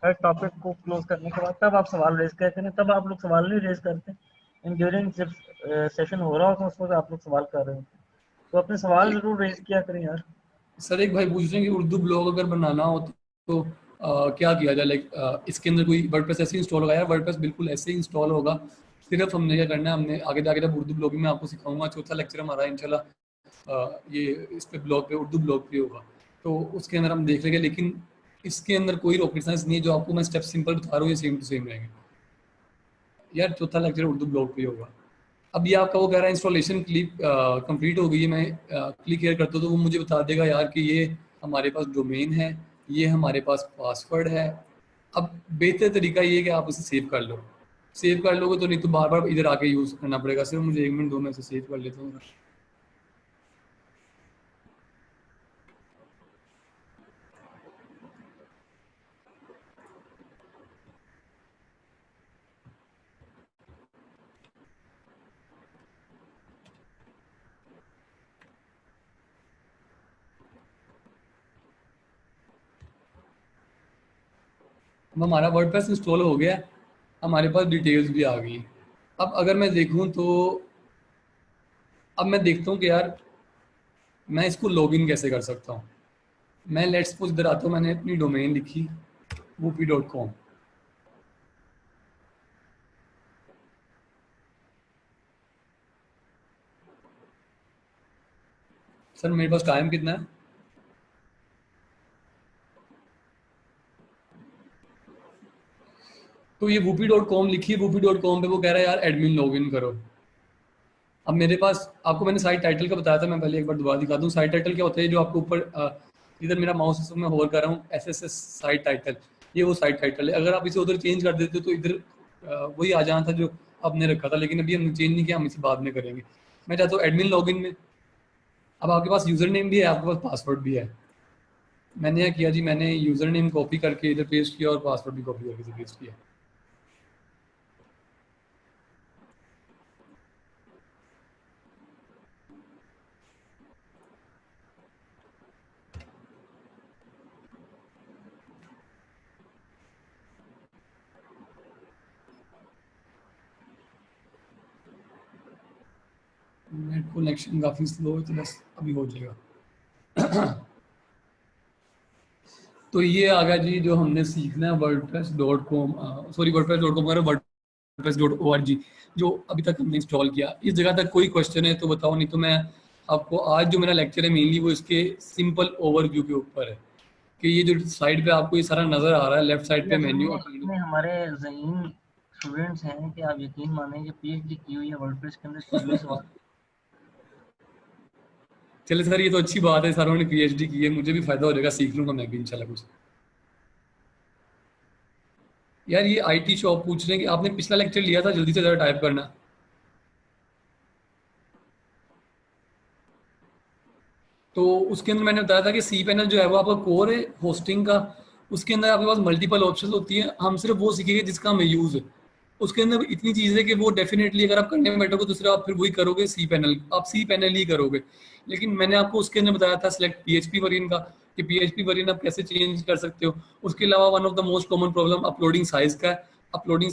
हर टॉपिक को क्लोज करने के बाद, तब आप सवाल रेज किया करें। तब आप लोग सवाल नहीं रेज करते, इन ड्यूरिंग जब सेशन हो रहा हो तो उस वक्त आप लोग सवाल कर रहे होते, तो अपने सवाल जरूर रेज किया करें यार। सर एक भाई पूछ रहे हैं कि उर्दू ब्लॉग अगर बनाना हो तो क्या किया जाए। लाइक इसके अंदर कोई वर्डप्रेस ऐसे इंस्टॉल होगा? यार वर्डप्रेस बिल्कुल ऐसे ही इंस्टॉल होगा, सिर्फ हमने क्या करना है, हमने आगे जाके जब उर्दू ब्लॉगिंग में आपको सिखाऊंगा, चौथा लेक्चर हमारा इंशाल्लाह ये इस पे ब्लॉग पे उर्दू ब्लॉग पे होगा, तो उसके अंदर हम देख लेंगे। लेकिन इसके अंदर कोई रॉकेट साइंस नहीं है, जो आपको मैं स्टेप सिंपल बता रहा हूँ ये सेम टू सेम रहेंगे। यार चौथा लेक्चर उर्दू ब्लॉग पे होगा। अब ये आपका वो कह रहा है इंस्टॉलेशन क्लिक कंप्लीट हो गई है, मैं क्लिक हेयर करता हूँ तो वो मुझे बता देगा यार कि ये हमारे पास डोमेन है, ये हमारे पास पासवर्ड है। अब बेहतर तरीका ये है कि आप उसे सेव कर लो, सेव कर लोगे तो, नहीं तो बार बार इधर आके यूज़ करना पड़ेगा। सिर्फ मुझे 1 मिनट दो, मैं इसे सेव कर लेता हूँ। अब हमारा वर्डप्रेस इंस्टॉल हो गया, हमारे पास डिटेल्स भी आ गई। अब अगर मैं देखूं तो अब मैं देखता हूँ कि यार मैं इसको लॉगिन कैसे कर सकता हूँ? मैं लेट्स सपोज इधर आता हूँ, मैंने अपनी डोमेन लिखी whoopee.com। सर मेरे पास टाइम कितना है? तो ये whoopee.com लिखी, whoopee.com पे वो कह रहा है यार एडमिन लॉगिन करो। अब मेरे पास, आपको मैंने साइट टाइटल का बताया था, मैं पहले एक बार दोबारा दिखा दूं। साइट टाइटल क्या होता है? जो आपको ऊपर इधर मेरा माउस इस मैं होवर कर रहा हूँ, SSS साइट टाइटल, ये वो साइट टाइटल है। अगर आप इसे उधर चेंज कर देते हो तो इधर वही आ जाना था जो आपने रखा था, लेकिन अभी हमने चेंज नहीं किया, हम इसे बाद में करेंगे। मैं चाहता हूँ एडमिन लॉगिन में। अब आपके पास यूजर नेम भी है, आपके पास पासवर्ड भी है। मैंने क्या किया जी, मैंने यूजर नेम कॉपी करके इधर पेस्ट किया और पासवर्ड भी कॉपी करके इधर पेस्ट किया। नेट कनेक्शन काफ़ी स्लो है, तो बस अभी हो जाएगा। तो ये आ गया जी जो हमने सीखना है wordpress.com, सॉरी wordpress.com कर wordpress.org, जो अभी तक हमने इंस्टॉल किया। इस जगह तक कोई क्वेश्चन है तो बताओ, नहीं तो मैं आपको, आज जो मेरा लेक्चर है मेनली वो इसके सिंपल ओवरव्यू के ऊपर है कि ये जो साइड पे आपको ये सारा नजर आ रहा है, लेफ्ट साइड ये पे असल मेन्यू। में इतने हमारे ज़हीन स्टूडेंट्स हैं कि आप यकीन मानें कि पीएचडी की हुई है वर्डप्रेस के अंदर शुरू से। चले सर, ये तो अच्छी बात है, सारों ने PhD की है, मुझे भी फायदा हो जाएगा, सीख लूंगा मैं भी इंशाल्लाह कुछ। यार ये IT शॉप पूछ रहे हैं कि आपने पिछला लेक्चर लिया था, जल्दी से जरा टाइप करना। तो उसके अंदर मैंने बताया था कि cPanel जो है वो आपका कोर है होस्टिंग का। उसके अंदर आपके पास मल्टीपल ऑप्शन होती है, हम सिर्फ वो सीखेंगे जिसका हमें यूज है। उसके अंदर इतनी चीज़ है कि वो डेफिनेटली अगर आप करने में बैठोगे तो सिर्फ आप फिर वही करोगे, cPanel, आप cPanel ही करोगे। लेकिन मैंने आपको उसके अंदर बताया था सिलेक्ट PHP वर्जन का, कि PHP वर्जन आप कैसे चेंज कर सकते हो। उसके अलावा one of the most common problem uploading size का है। अपलोडिंग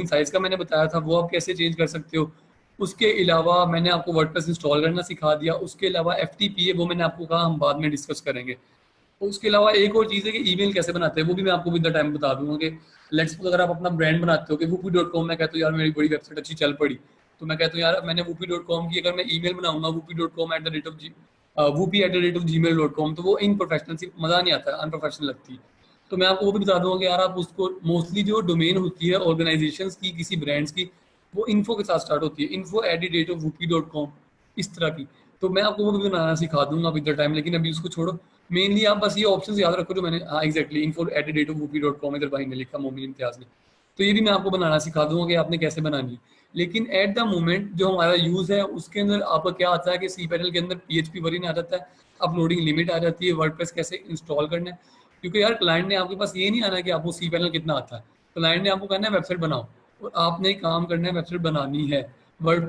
साइज का मैंने बताया था, वो आप कैसे चेंज कर सकते हो। उसके अलावा मैंने आपको वर्डप्रेस इंस्टॉल करना सिखा दिया। उसके अलावा FTP है, वो मैंने आपको कहा हम बाद में डिस्कस करेंगे। उसके अलावा एक और चीज़ है कि ईमेल कैसे बनाते हैं, वो भी मैं आपको विद द टाइम बता दूंगा। कि लेट्स सपोज अगर आप अपना ब्रांड बनाते हो कि whoopee.com, मैं कहता हूँ यार मेरी बड़ी वेबसाइट अच्छी चल पड़ी, तो मैं कहता हूँ यार मैंने whoopee.com की अगर मैं ईमेल बनाऊंगा whoopee.com@gmail.com, तो वो इन प्रोफेशनल मज़ा नहीं आता है, अनप्रोफेशनल लगती है। तो मैं आपको वो भी बता दूंगा कि यार आप उसको, मोस्टली जो डोमेन होती है ऑर्गेनाइजेशंस की, किसी ब्रांड्स की, वो इन्फो के साथ स्टार्ट होती है, info@whoopee.com, इस तरह की। तो मैं आपको वो भी बनाना सिखा दूंगा विद द टाइम, लेकिन अभी उसको छोड़ो। मेनली आप बस ये ऑप्शंस याद रखो जो मैंने, हाँ एग्जैक्टली, info@whoopee.com इधर भाई ने लिखा, मोमिन इम्तियाज ने। तो ये भी मैं आपको बनाना सिखा दूंगा कि आपने कैसे बनानी है। लेकिन एट द मोमेंट जो हमारा यूज है उसके अंदर आपका क्या आता है कि cPanel के अंदर PHP वर्जन आ जाता है, अपलोडिंग लिमिट आ जाती है, वर्डप्रेस कैसे इंस्टॉल करना है। क्योंकि यार क्लाइंट ने आपके पास ये नहीं आना कि आपको cPanel कितना आता है, क्लाइंट ने आपको कहना है वेबसाइट बनाओ, और आपने काम करना है, वेबसाइट बनानी है। वर्ड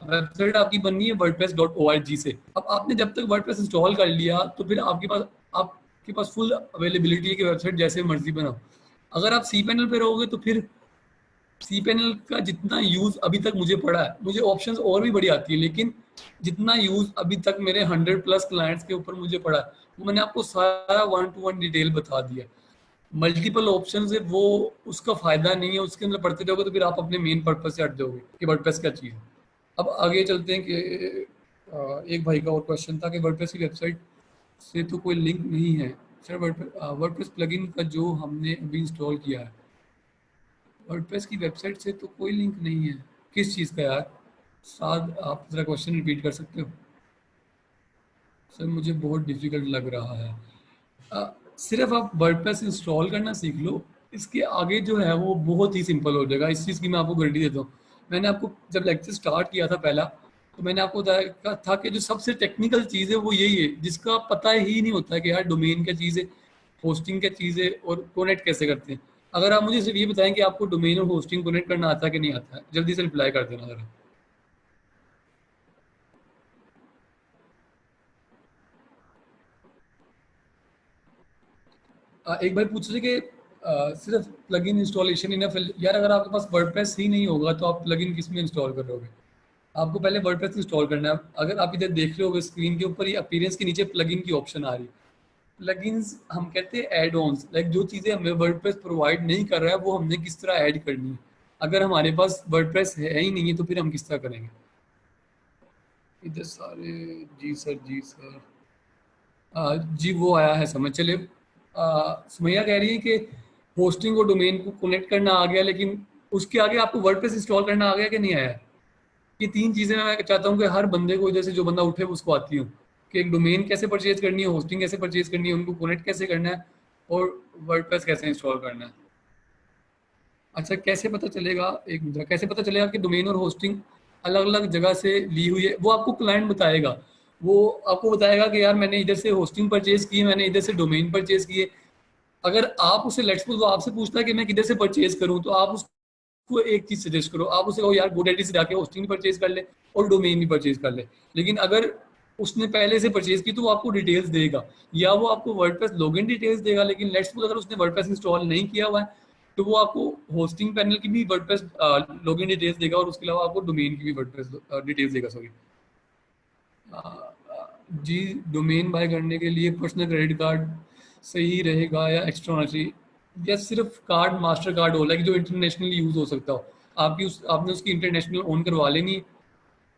वेबसाइट आपकी बननी है wordpress.org से। अब आपने जब तक वर्डप्रेस इंस्टॉल कर लिया तो फिर आपके पास फुल अवेलेबिलिटी है कि वेबसाइट जैसे मर्जी बनाओ। अगर आप cPanel पे रहोगे तो फिर cPanel का जितना यूज अभी तक मुझे पड़ा है, मुझे ऑप्शंस और भी बड़ी आती है, लेकिन जितना यूज अभी तक मेरे 100+ क्लाइंट्स के ऊपर मुझे पड़ा है, वो मैंने आपको सारा 1-to-1 डिटेल बता दिया। मल्टीपल ऑप्शन है वो, उसका फायदा नहीं है, उसके अंदर पढ़ते जाओगे तो फिर आप अपने मेन पर्पज से हट जाओगे कि वर्डप्रेस क्या चीज़ है। अब आगे चलते हैं कि एक भाई का और क्वेश्चन था कि वर्डप्रेस की वेबसाइट से तो कोई लिंक नहीं है। सर वर्डप्रेस प्लगइन का जो हमने अभी इंस्टॉल किया है, वर्डप्रेस की वेबसाइट से तो कोई लिंक नहीं है। किस चीज़ का यार? साथ आप ज़रा क्वेश्चन रिपीट कर सकते हो? सर मुझे बहुत डिफिकल्ट लग रहा है। सिर्फ आप वर्डप्रेस इंस्टॉल करना सीख लो, इसके आगे जो है वो बहुत ही सिंपल हो जाएगा। इस चीज़ की मैं आपको गारंटी देता हूँ। मैंने आपको जब लेक्चर स्टार्ट किया था पहला, तो मैंने आपको बताया था कि जो सबसे टेक्निकल चीज़ है वो यही है जिसका पता ही नहीं होता कि यार डोमेन क्या चीज़ है, होस्टिंग क्या चीज़ है, और कनेक्ट कैसे करते हैं। अगर आप मुझे सिर्फ ये बताएं कि आपको डोमेन और होस्टिंग कनेक्ट करना आता है कि नहीं आता है, जल्दी से रिप्लाई कर देना ज़रा। एक भाई पूछ रहे कि सिर्फ प्लगइन इंस्टॉलेशन इनफ है। यार अगर आपके पास वर्डप्रेस ही नहीं होगा तो आप प्लगइन किस में इंस्टॉल करोगे? आपको पहले वर्डप्रेस इंस्टॉल करना है। अगर आप इधर देख रहे हो स्क्रीन के ऊपर, ये अपीयरेंस के नीचे प्लगइन की ऑप्शन आ रही है। प्लगइन्स हम कहते हैं एड ऑन्स, लाइक जो चीज़ें हमें वर्डप्रेस प्रोवाइड नहीं कर रहा है वो हमने किस तरह ऐड करनी है। अगर हमारे पास वर्डप्रेस है ही नहीं है तो फिर हम किस तरह करेंगे। इधर सारे जी सर, जी सर, जी वो आया है समझ। चलिए, सुमैया कह रही है कि होस्टिंग और डोमेन को कनेक्ट करना आ गया, लेकिन उसके आगे आपको वर्डप्रेस इंस्टॉल करना आ गया कि नहीं आया। ये तीन चीज़ें मैं चाहता हूँ कि हर बंदे को, जैसे जो बंदा उठे उसको आती हो, कि एक डोमेन कैसे परचेज करनी है, होस्टिंग कैसे परचेज करनी है, उनको कनेक्ट कैसे करना है, और वर्डप्रेस कैसे इंस्टॉल करना है। अच्छा, कैसे पता चलेगा, एक मिनट, कैसे पता चलेगा कि डोमेन और होस्टिंग अलग अलग जगह से ली हुई है। वो आपको क्लाइंट बताएगा। वो आपको बताएगा कि यार मैंने इधर से होस्टिंग परचेज की है, मैंने इधर से डोमेन परचेज की है। अगर आप उसे लेट्स सपोज वो आपसे पूछता है कि मैं किधर से परचेज करूं, तो आप उसको एक चीज सजेस्ट करो। आप उसे कहो यार GoDaddy से जाके होस्टिंग भी परचेज कर ले और डोमेन भी परचेज कर ले। लेकिन अगर उसने पहले से परचेज की तो वो आपको डिटेल्स देगा, या वो आपको वर्डप्रेस लॉगिन डिटेल्स देगा। लेकिन लेट्स सपोज अगर उसने वर्डप्रेस इंस्टॉल नहीं किया हुआ है तो वो आपको होस्टिंग पैनल की भी वर्डप्रेस लॉगिन डिटेल्स देगा, और उसके अलावा आपको डोमेन की भी वर्डप्रेस डिटेल्स देगा। सॉरी जी, डोमेन बाय करने के लिए पर्सनल क्रेडिट कार्ड सही रहेगा या एक्स्ट्रा होना चाहिए, या सिर्फ कार्ड मास्टर कार्ड हो, लाइक जो इंटरनेशनली यूज हो सकता हो। आपने उसकी इंटरनेशनल ओन करवा लेनी है,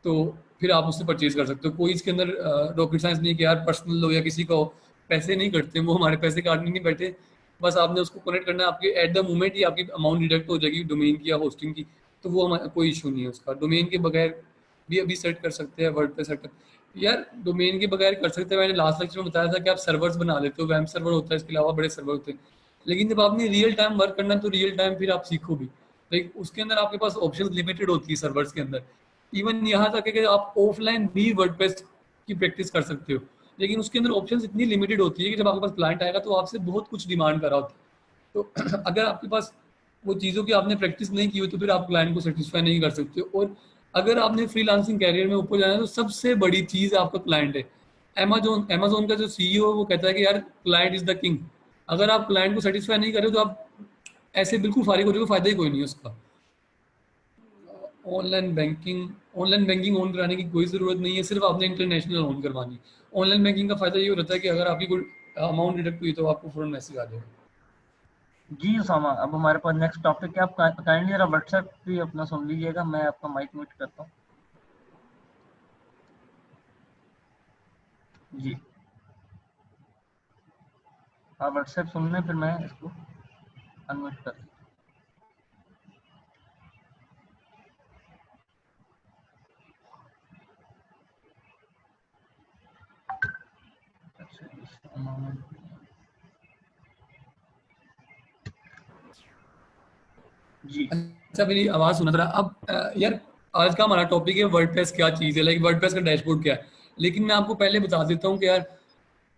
तो फिर आप उससे परचेज कर सकते हो। कोई इसके अंदर रॉकेट साइंस नहीं है कि यार पर्सनल हो या किसी का हो। पैसे नहीं कटते, वो हमारे पैसे काटने नहीं बैठे। बस आपने उसको कनेक्ट करना है, आपके एट द मोमेंट ही आपकी अमाउंट डिडक्ट हो जाएगी डोमेन की या होस्टिंग की। तो वो कोई इशू नहीं है उसका। डोमेन के बगैर भी अभी सेट कर सकते हैं वर्ड पे सेट यार डोमेन के बगैर कर सकते हैं। मैंने लास्ट लेक्चर में बताया था कि आप सर्वर्स बना लेते हो, वेब सर्वर होता है, इसके अलावा बड़े सर्वर होते हैं। लेकिन जब आपने रियल टाइम वर्क करना है तो रियल टाइम फिर आप सीखो भी। लाइक उसके अंदर आपके पास ऑप्शन लिमिटेड होती है सर्वर्स के अंदर। इवन यहाँ तक है कि आप ऑफलाइन भी वर्डप्रेस की प्रैक्टिस कर सकते हो, लेकिन उसके अंदर ऑप्शंस इतनी लिमिटेड होती है कि जब आपके पास क्लाइंट आएगा तो आपसे बहुत कुछ डिमांड कर रहा होता है। तो अगर आपके पास वो चीज़ों की आपने प्रैक्टिस नहीं की हुई तो फिर आप क्लाइंट को सेटिस्फाई नहीं कर सकते। और अगर आपने फ्रीलांसिंग कैरियर में ऊपर जाना है तो सबसे बड़ी चीज़ आपका क्लाइंट है। अमेजोन का जो सीईओ वो कहता है कि यार क्लाइंट इज द किंग। अगर आप क्लाइंट को सेटिस्फाई नहीं कर रहे तो आप ऐसे बिल्कुल फारिग हो जाओगे, फायदा ही कोई नहीं है उसका। ऑनलाइन बैंकिंग ऑन कराने की कोई ज़रूरत नहीं है, सिर्फ आपने इंटरनेशनल ऑन करवानी। ऑनलाइन बैंकिंग का फायदा ये होता है कि अगर आपकी कोई अमाउंट डिडक्ट हुई तो आपको फौरन मैसेज आ जाएगा। जी उसामा, अब हमारे पास नेक्स्ट टॉपिक है। आप काइंडली जरा व्हाट्सएप पे अपना सुन लीजिएगा, मैं आपका माइक म्यूट करता हूँ। जी, आप व्हाट्सएप सुन लें, फिर मैं इसको अनम्यूट कर। जी अच्छा, मेरी आवाज़ सुना था अब। यार आज का हमारा टॉपिक है वर्डप्रेस क्या चीज़ है, लाइक वर्डप्रेस का डैशबोर्ड क्या है। लेकिन मैं आपको पहले बता देता हूँ कि यार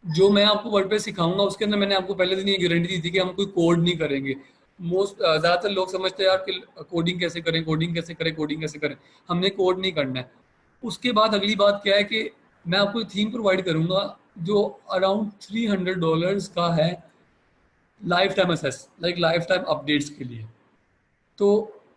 जो मैं आपको वर्डप्रेस सिखाऊंगा उसके अंदर मैंने आपको पहले दिन ये गारंटी दी थी कि हम कोई कोड नहीं करेंगे। ज़्यादातर लोग समझते हैं यार कि कोडिंग कैसे करें, कोडिंग कैसे करें, कोडिंग कैसे करें। हमने कोड नहीं करना है। उसके बाद अगली बात क्या है कि मैं आपको थीम प्रोवाइड करूंगा जो अराउंड $300 का है, life time assess, like life time updates के लिए। तो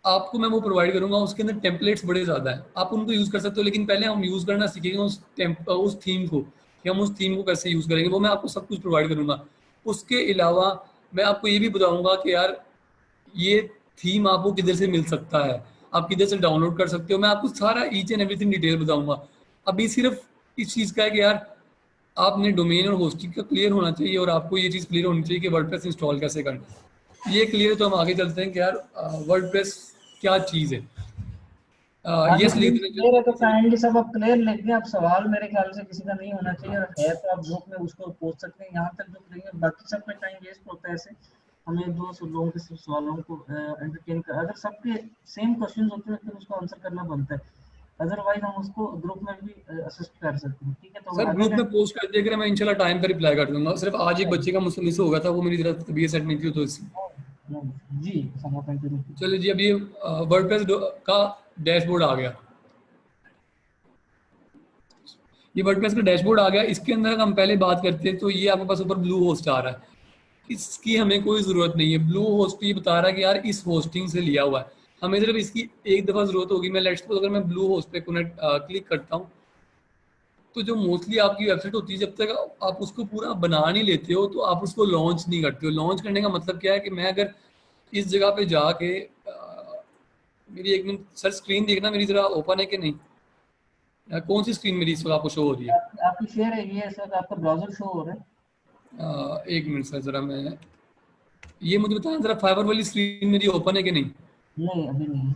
आपको मैं वो प्रोवाइड करूंगा। उसके अंदर टेम्पलेट्स बड़े ज़्यादा हैं, आप उनको यूज़ कर सकते हो। लेकिन पहले हम यूज़ करना सीखेंगे उस थीम को, कि हम उस थीम को कैसे यूज़ करेंगे, वो मैं आपको सब कुछ प्रोवाइड करूंगा। उसके अलावा मैं आपको ये भी बताऊंगा कि यार ये थीम आपको किधर से मिल सकता है, आप किधर से डाउनलोड कर सकते हो। मैं आपको सारा ईच एंड एवरीथिंग डिटेल बताऊंगा। अभी सिर्फ इस चीज़ का है कि यार आपने डोमेन और होस्टिंग का क्लियर होना चाहिए, और आपको ये चीज़ क्लियर होनी चाहिए कि वर्डप्रेस इंस्टॉल कैसे करना। ये क्लियर तो हम आगे चलते हैं कि यार वर्डप्रेस क्या चीज़ है। हाँ जी, यस लिख प्लीज देना। क्लियर है तो काइंडली सब आप क्लियर लिख दें। आप सवाल मेरे ख्याल से किसी का नहीं होना चाहिए, और है तो आप ग्रुप में उसको पूछ सकते हैं। यहाँ तक जो करेंगे बाकी सब में टाइम वेस्ट होता है ऐसे। हम एक दो लोगों के सिर्फ सवालों को एंटरटेन कर, अगर सबके सेम क्वेश्चंस होते हैं फिर उसको आंसर करना बनता है। अदरवाइज हम उसको ग्रुप में भी असिस्ट कर सकते हैं। ठीक है, तो सर आगे ग्रुप में पोस्ट कर दिया, मैं इंशाल्लाह टाइम पर रिप्लाई कर दूंगा। सिर्फ आज एक बच्चे का मुझसे मिस हो गया था, वो मेरी तरफ तबीयत सेट नहीं थी तो इसलिए। जी समा, कंटिन्यू। चलिए जी, अब ये वर्डप्रेस का डैशबोर्ड आ गया। ये वर्डप्रेस का डैशबोर्ड आ गया। इसके अंदर हम पहले बात करते हैं तो ये आपके पास ऊपर ब्लू होस्ट आ रहा है। इसकी हमें कोई ज़रूरत नहीं है। ब्लू होस्ट ये बता रहा है कि यार इस होस्टिंग से लिया हुआ है, हमें सिर्फ इसकी एक दफ़ा ज़रूरत होगी। मैं लेट्स सपोज अगर मैं ब्लू होस्ट पे कनेक्ट क्लिक करता हूँ, तो जो मोस्टली आपकी वेबसाइट होती है, जब तक आप उसको पूरा बना नहीं लेते हो तो आप उसको लॉन्च नहीं करते हो। लॉन्च करने का मतलब क्या है कि मैं अगर इस जगह पे जाके मेरी एक मिनट सर स्क्रीन देखना मेरी ज़रा ओपन है कि नहीं, कौन सी स्क्रीन मेरी इस वक्त आपको शो हो रही है? आपकी शेयर है ये सर, आपका ब्राउजर शो हो रहा है? एक मिनट सर ज़रा मैं ये मुझे बताना ज़रा, फाइबर वाली स्क्रीन मेरी ओपन है कि नहीं? नहीं अभी नहीं।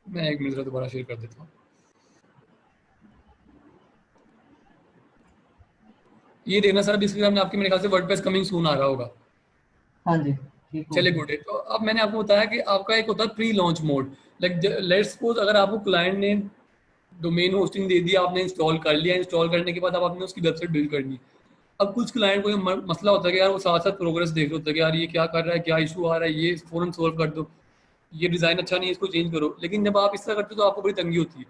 मैं एक मिनट ज़रा दोबारा शेयर कर देता हूँ। ये देखना सर, अभी स्क्रीन में आपके मेरे ख्याल से वर्डप्रेस कमिंग सून आ रहा होगा। हाँ जी ठीक हो चलिए गया। गुड है। तो अब मैंने आपको बताया कि आपका एक होता है pre launch mode. Like let's suppose अगर आपको क्लाइंट ने डोमेन होस्टिंग दे दिया, आपने इंस्टॉल कर लिया, इंस्टॉल करने के बाद अब आपने उसकी वेबसाइट बिल्ड करनी है। अब कुछ क्लाइंट को ये मसला होता है कि यार वो साथ साथ प्रोग्रेस देख रहे होता है कि यार ये क्या कर रहा है, क्या इशू आ रहा है, ये फौरन सोल्व कर दो, ये डिज़ाइन अच्छा नहीं है, इसको चेंज करो। लेकिन जब आप इस तरह करते हो तो आपको बड़ी तंगी होती है।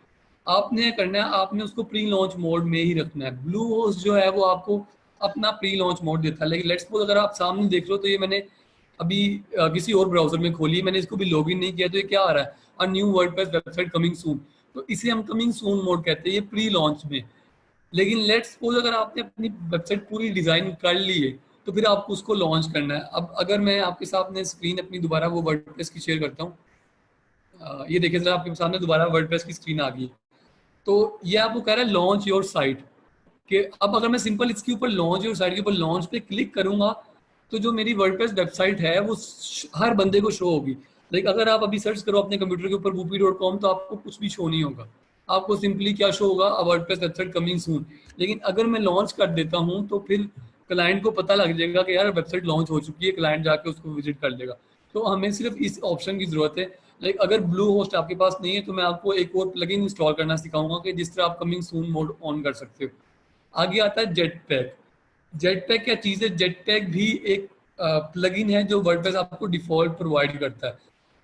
आपने करना है, आपने उसको प्री लॉन्च मोड में ही रखना है। ब्लू होस्ट जो है वो आपको अपना प्री लॉन्च मोड देता है। लेकिन लेट्स सपोज अगर आप सामने देख रहे हो, तो ये मैंने अभी किसी और ब्राउजर में खोली, मैंने इसको भी लॉगिन नहीं किया, तो ये क्या आ रहा है, a new WordPress website coming soon. तो इसे हम कमिंग सून मोड कहते हैं, ये प्री लॉन्च में। लेकिन लेट्स सपोज अगर आपने अपनी वेबसाइट पूरी डिजाइन कर ली है, तो फिर आपको उसको लॉन्च करना है। अब अगर मैं आपके सामने स्क्रीन अपनी दोबारा वो वर्डप्रेस की शेयर करता हूँ, ये देखिए जरा आपके सामने दोबारा वर्डप्रेस की स्क्रीन आ गई। तो ये आपको कह रहा है लॉन्च योर साइट, कि अब अगर मैं सिंपल इसके ऊपर लॉन्च योर साइट के ऊपर लॉन्च पे क्लिक करूंगा, तो जो मेरी वर्डप्रेस वेबसाइट है वो हर बंदे को शो होगी। लाइक अगर आप अभी सर्च करो अपने कंप्यूटर के ऊपर whoopee.com, तो आपको कुछ भी शो नहीं होगा। आपको सिंपली क्या शो होगा, अ वर्डप्रेस वेबसाइट कमिंग सून। लेकिन अगर मैं लॉन्च कर देता हूँ तो फिर क्लाइंट को पता लग जाएगा कि यार वेबसाइट लॉन्च हो चुकी है, क्लाइंट जाके उसको विजिट कर लेगा। तो हमें सिर्फ इस ऑप्शन की जरूरत है। लाइक अगर ब्लू होस्ट आपके पास नहीं है, तो मैं आपको एक और प्लगइन इंस्टॉल करना सिखाऊंगा कि जिस तरह आप कमिंग सून मोड ऑन कर सकते हो। आगे आता है जेट पैक। जेट पैक क्या चीज़ है? जेट पैक भी एक प्लगइन है जो वर्डप्रेस आपको डिफॉल्ट प्रोवाइड करता है।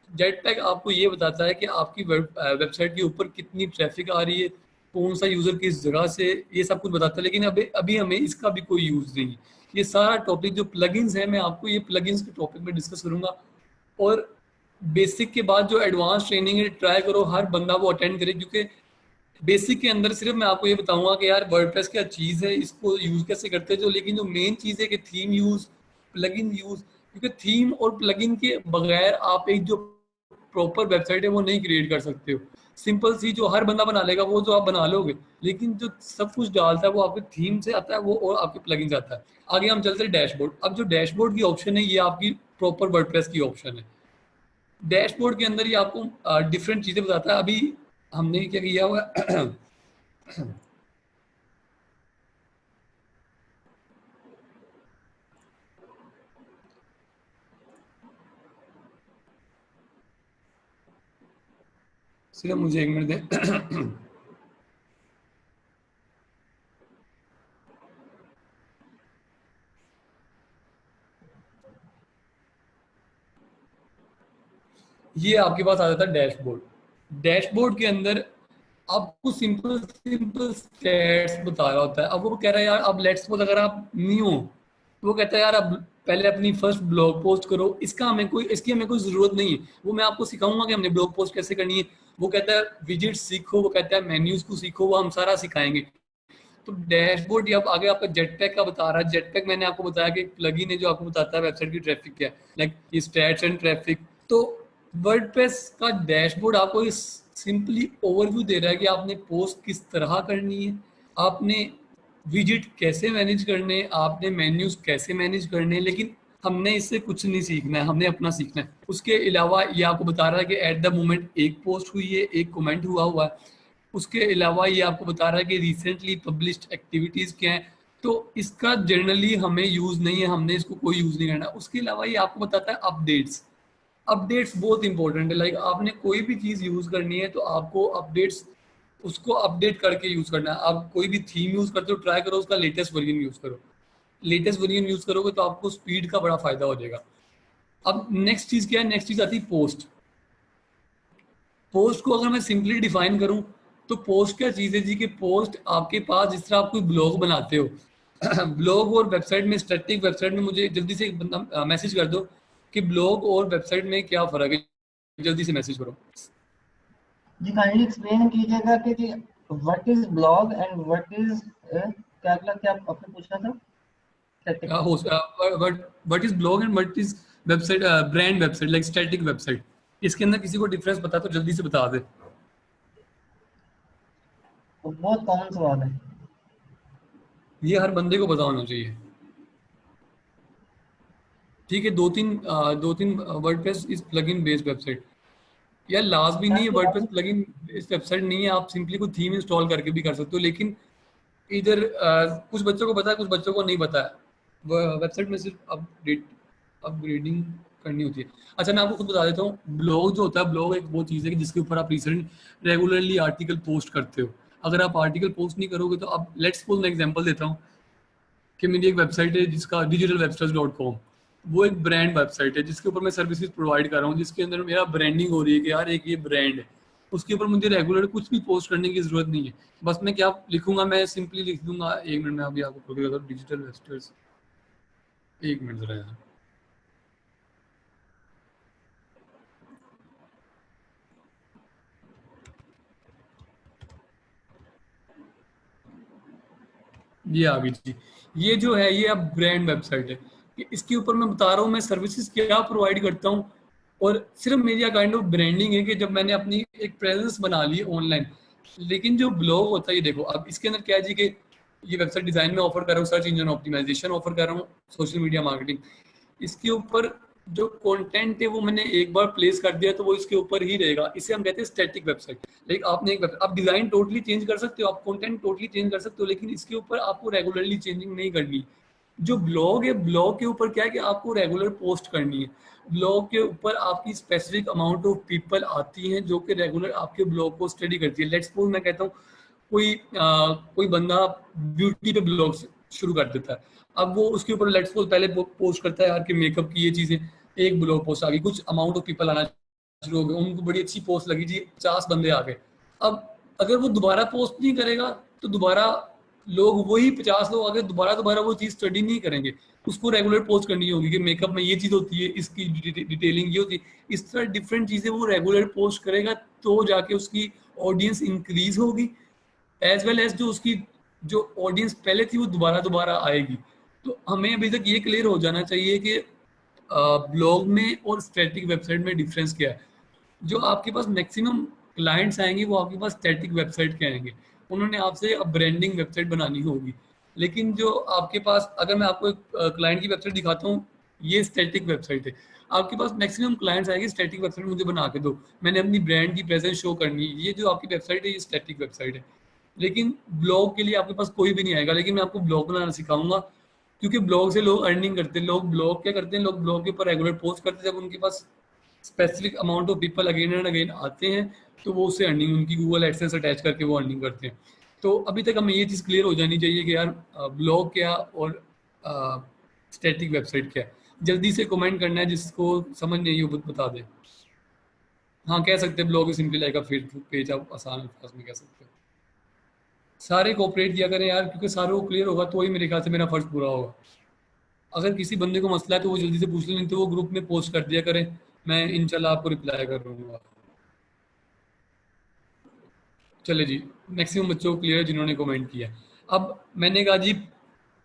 जेट पैक आपको ये बताता है कि आपकी वेबसाइट के ऊपर कितनी ट्रैफिक आ रही है, कौन सा यूजर किस जगह से, ये सब कुछ बताता है। लेकिन अभी अभी हमें इसका भी कोई यूज नहीं है। ये सारा टॉपिक जो प्लगइन्स है, मैं आपको ये प्लगइन्स के टॉपिक में डिस्कस करूंगा। और बेसिक के बाद जो एडवांस ट्रेनिंग है, ट्राई करो हर बंदा वो अटेंड करे, क्योंकि बेसिक के अंदर सिर्फ मैं आपको ये बताऊंगा कि यार वर्डप्रेस क्या चीज़ है, इसको यूज कैसे करते हैं। जो लेकिन जो मेन चीज़ है कि थीम यूज, प्लगइन यूज, क्योंकि थीम और प्लगइन के बगैर आप एक जो प्रॉपर वेबसाइट है वो नहीं क्रिएट कर सकते हो। सिंपल सी जो हर बंदा बना लेगा वो जो आप बना लोगे, लेकिन जो सब कुछ डालता है वो आपके थीम से आता है, वो और आपके प्लगइन से आता है। आगे हम चलते हैं डैशबोर्ड। अब जो डैशबोर्ड की ऑप्शन है ये आपकी प्रॉपर वर्डप्रेस की ऑप्शन है। डैशबोर्ड के अंदर ये आपको डिफरेंट चीज़ें बताता है। अभी हमने क्या किया हुआ है सिर्फ मुझे एक मिनट दे ये आपके पास आ जाता है डैशबोर्ड। डैशबोर्ड के अंदर आपको सिंपल सिंपल स्टेट्स बता रहा होता है। अब वो कह रहा है यार, अब लेट्स सपोज अगर आप न्यू हो, तो वो कहता है यार अब पहले अपनी फर्स्ट ब्लॉग पोस्ट करो। इसकी हमें कोई जरूरत नहीं है, वो मैं आपको सिखाऊंगा कि हमने ब्लॉग पोस्ट कैसे करनी है। वो कहता है विजिट सीखो, वो कहता है मेन्यूज को सीखो, वो हम सारा सिखाएंगे। तो डैशबोर्ड अब आगे आपका जेटपैक का बता रहा है। जेटपैक मैंने आपको बताया कि एक प्लगइन है जो आपको बताता है वेबसाइट की ट्रैफिक क्या है, लाइक स्टैट्स एंड ट्रैफिक। तो वर्डप्रेस का डैशबोर्ड आपको इस सिंपली ओवरव्यू दे रहा है कि आपने पोस्ट किस तरह करनी है, आपने विजिट कैसे मैनेज करने, आपने मेन्यूज कैसे मैनेज करने। लेकिन हमने इससे कुछ नहीं सीखना है, हमने अपना सीखना है। उसके अलावा ये आपको बता रहा है कि एट द मोमेंट एक पोस्ट हुई है, एक कमेंट हुआ है। उसके अलावा ये आपको बता रहा है कि रिसेंटली पब्लिश्ड एक्टिविटीज़ क्या हैं। तो इसका जनरली हमें यूज़ नहीं है, हमने इसको कोई यूज़ नहीं करना। उसके अलावा ये आपको बताता है अपडेट्स। अपडेट्स बहुत इंपॉर्टेंट है। लाइक आपने कोई भी चीज़ यूज़ करनी है तो आपको अपडेट्स, उसको अपडेट करके यूज़ करना है। आप कोई भी थीम यूज़ करते हो, ट्राई करो उसका लेटेस्ट वर्जन यूज़ करो। लेटेस्ट वर्जन यूज़ करोगे तो आपको स्पीड का बड़ा फ़ायदा हो जाएगा। अब नेक्स्ट चीज़ क्या है? नेक्स्ट चीज़ आती है पोस्ट। पोस्ट को अगर मैं सिंपली डिफाइन करूं, तो पोस्ट क्या चीज़ है जी? कि पोस्ट आपके पास, जिस तरह आप कोई ब्लॉग बनाते हो ब्लॉग और वेबसाइट में, स्टैटिक वेबसाइट में, मुझे जल्दी से एक बंदा मैसेज कर दो कि ब्लॉग और वेबसाइट में क्या फ़र्क है। जल्दी से मैसेज करो। जी काइंडली एक्सप्लेन कीजिएगा कि what is blog and what is क्या क्या आपने पूछा था? Static. Host what is blog and what is website, brand website like static website, इसके अंदर किसी को डिफरेंस पता तो जल्दी से बता दे। तो बहुत कॉमन सवाल है। ये हर बंदे को पता होना चाहिए। ठीक है, दो तीन WordPress is plugin based website, या लास्ट भी नहीं है, वर्डप्रेस प्लगइन बेस्ड वेबसाइट नहीं है, आप सिंपली कोई थीम इंस्टॉल करके भी कर सकते हो। लेकिन इधर कुछ बच्चों को पता है, कुछ बच्चों को नहीं पता है। वेबसाइट में सिर्फ अपग्रेडिंग करनी होती है। अच्छा, मैं आपको खुद बता देता हूँ, ब्लॉग जो होता है, ब्लॉग एक वो चीज़ है कि जिसके ऊपर आप रिसेंट रेगुलरली आर्टिकल पोस्ट करते हो। अगर आप आर्टिकल पोस्ट नहीं करोगे तो आप, लेट्स सपोज मैं एग्जांपल देता हूँ कि मेरी एक वेबसाइट है जिसका digitalwebsters.com, वो एक ब्रांड वेबसाइट है जिसके ऊपर मैं सर्विसेज प्रोवाइड कर रहा हूँ, जिसके अंदर मेरा ब्रांडिंग हो रही है कि यार एक ये ब्रांड है। उसके ऊपर मुझे रेगुलर कुछ भी पोस्ट करने की जरूरत नहीं है। बस मैं क्या लिखूंगा, मैं सिंपली लिख दूंगा, एक मिनट में अभी आपको खोल के बताता हूँ, डिजिटल वेबस्टर्स, एक मिनट जरा यार। ये आ गई जी। ये जो है ये अब ब्रांड वेबसाइट है कि इसके ऊपर मैं बता रहा हूँ मैं सर्विसेज क्या प्रोवाइड करता हूँ, और सिर्फ मेरी काइंड ऑफ ब्रांडिंग है कि जब मैंने अपनी एक प्रेजेंस बना ली ऑनलाइन। लेकिन जो ब्लॉग होता है, ये देखो अब इसके अंदर क्या है जी कि ये वेबसाइट डिजाइन में ऑफर कर रहा हूँ, सर्च इंजन ऑप्टिमाइजेशन ऑफर कर रहा हूँ, सोशल मीडिया मार्केटिंग। इसके ऊपर जो कंटेंट है वो मैंने एक बार प्लेस कर दिया तो वो इसके ऊपर ही रहेगा। इसे हम कहते हैं स्टैटिक वेबसाइट। लाइक आपने एक आप डिजाइन टोटली चेंज कर सकते हो, आप कंटेंट टोटली चेंज कर सकते हो, लेकिन इसके ऊपर आपको रेगुलरली चेंजिंग नहीं करनी। जो ब्लॉग है, ब्लॉग के ऊपर क्या है कि आपको रेगुलर पोस्ट करनी है। ब्लॉग के ऊपर आपकी स्पेसिफिक अमाउंट ऑफ पीपल आती हैं जो कि रेगुलर आपके ब्लॉग को स्टडी करती है। लेट्स सपोज मैं कहता हूँ कोई बंदा ब्यूटी पे ब्लॉग शुरू कर देता है। अब वो उसके ऊपर लेट्स सपोज पहले पोस्ट करता है यार कि मेकअप की ये चीजें, एक ब्लॉग पोस्ट आ गई, कुछ अमाउंट ऑफ पीपल आना शुरू हो गए, उनको बड़ी अच्छी पोस्ट लगी जी, 50 बंदे आ गए। अब अगर वो दोबारा पोस्ट नहीं करेगा तो दोबारा लोग, वही 50 लोग आगे दोबारा दोबारा वो चीज स्टडी नहीं करेंगे। उसको रेगुलर पोस्ट करनी होगी कि मेकअप में ये चीज होती है, इसकी डिटेलिंग ये होती है, इस तरह डिफरेंट चीजें वो रेगुलर पोस्ट करेगा तो जाके उसकी ऑडियंस इंक्रीज होगी, एज वेल एज जो उसकी जो ऑडियंस पहले थी वो दोबारा दोबारा आएगी। तो हमें अभी तक ये क्लियर हो जाना चाहिए कि ब्लॉग में और स्टैटिक वेबसाइट में डिफरेंस क्या है। जो आपके पास मैक्सिमम क्लाइंट्स आएंगे वो आपके पास स्टैटिक वेबसाइट के आएंगे, उन्होंने आपसे अब ब्रांडिंग वेबसाइट बनानी होगी। लेकिन जो आपके पास, अगर मैं आपको एक क्लाइंट की वेबसाइट दिखाता हूँ, ये स्टैटिक वेबसाइट है, आपके पास मैक्सिमम क्लाइंट्स आएंगे स्टैटिक वेबसाइट मुझे बना के दो, मैंने अपनी ब्रांड की प्रेजेंस शो करनी है, ये जो आपकी वेबसाइट है ये स्टैटिक वेबसाइट है। लेकिन ब्लॉग के लिए आपके पास कोई भी नहीं आएगा, लेकिन मैं आपको ब्लॉग बनाना सिखाऊंगा, क्योंकि ब्लॉग से लोग अर्निंग करते हैं। लोग ब्लॉग क्या करते हैं, लोग ब्लॉग के ऊपर रेगुलर पोस्ट करते हैं, जब उनके पास specific amount of people again and again आते हैं तो वो उससे अर्निंग, उनकी गूगल एडसेंस अटैच करके वो अर्निंग करते हैं। तो अभी तक हमें ये चीज़ क्लियर हो जानी चाहिए कि यार ब्लॉग क्या और स्टैटिक वेबसाइट क्या है। जल्दी से कमेंट करना है, जिसको समझ नहीं हो बता दे। हाँ कह सकते हैं, ब्लॉग सिंपली लाइक अ फेसबुक पेज, आप आसान अल्फाज में कह सकते हो। सारे कोऑपरेट किया करें यार, क्योंकि सारों को क्लियर होगा तो ही मेरे ख्याल से मेरा फर्ज पूरा होगा। अगर किसी बंदे को मसला है तो वो जल्दी से पूछ ले, नहीं तो वो ग्रुप में पोस्ट कर दिया करें, मैं इंशाल्लाह आपको रिप्लाई कर दूंगा। चले जी, मैक्सिमम बच्चों को क्लियर है जिन्होंने कमेंट किया। अब मैंने कहा जी,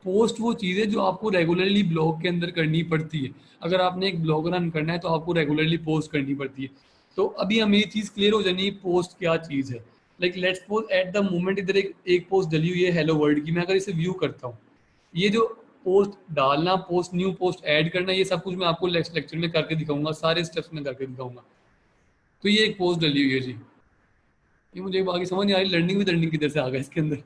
पोस्ट वो चीज़ है जो आपको रेगुलरली ब्लॉग के अंदर करनी पड़ती है। अगर आपने एक ब्लॉग रन करना है तो आपको रेगुलरली पोस्ट करनी पड़ती है। तो अभी हमें ये चीज़ क्लियर हो जानी है पोस्ट क्या चीज़ है। Like let's suppose at the moment इधर एक पोस्ट डली हुई है हेलो वर्ल्ड की, मैं अगर इसे व्यू करता हूँ, ये जो पोस्ट डालना, पोस्ट न्यू पोस्ट ऐड करना, ये सब कुछ मैं आपको लेक्चर में करके दिखाऊंगा, सारे स्टेप्स में करके दिखाऊंगा। तो ये एक पोस्ट डली हुई है जी, ये मुझे आगे समझ नहीं आ रही लर्निंग विद अर्निंग किधर से आ गया इसके अंदर।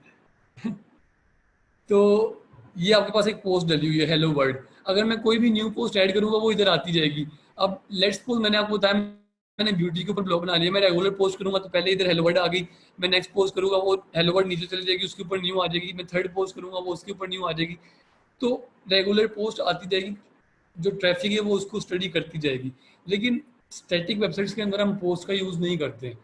तो ये आपके पास एक पोस्ट डली हुई है हेलो वर्ल्ड, अगर मैं कोई भी न्यू पोस्ट ऐड करूंगा वो इधर आती जाएगी। अब लेट्स सपोज मैंने आपको बताया मैंने ब्यूटी के ऊपर ब्लॉग बना लिया, मैं रेगुलर पोस्ट करूंगा तो पहले इधर हेलो वर्ल्ड आ गई, मैं नेक्स्ट पोस्ट करूंगा वो हेलो वर्ल्ड नीचे चली जाएगी, उसके ऊपर न्यू आ जाएगी, मैं थर्ड पोस्ट करूंगा वो उसके ऊपर न्यू आ जाएगी। तो रेगुलर पोस्ट आती जाएगी, जो ट्रैफिक है वो उसको स्टडी करती जाएगी। लेकिन स्टैटिक वेबसाइट्स के अंदर हम पोस्ट का यूज नहीं करते हैं।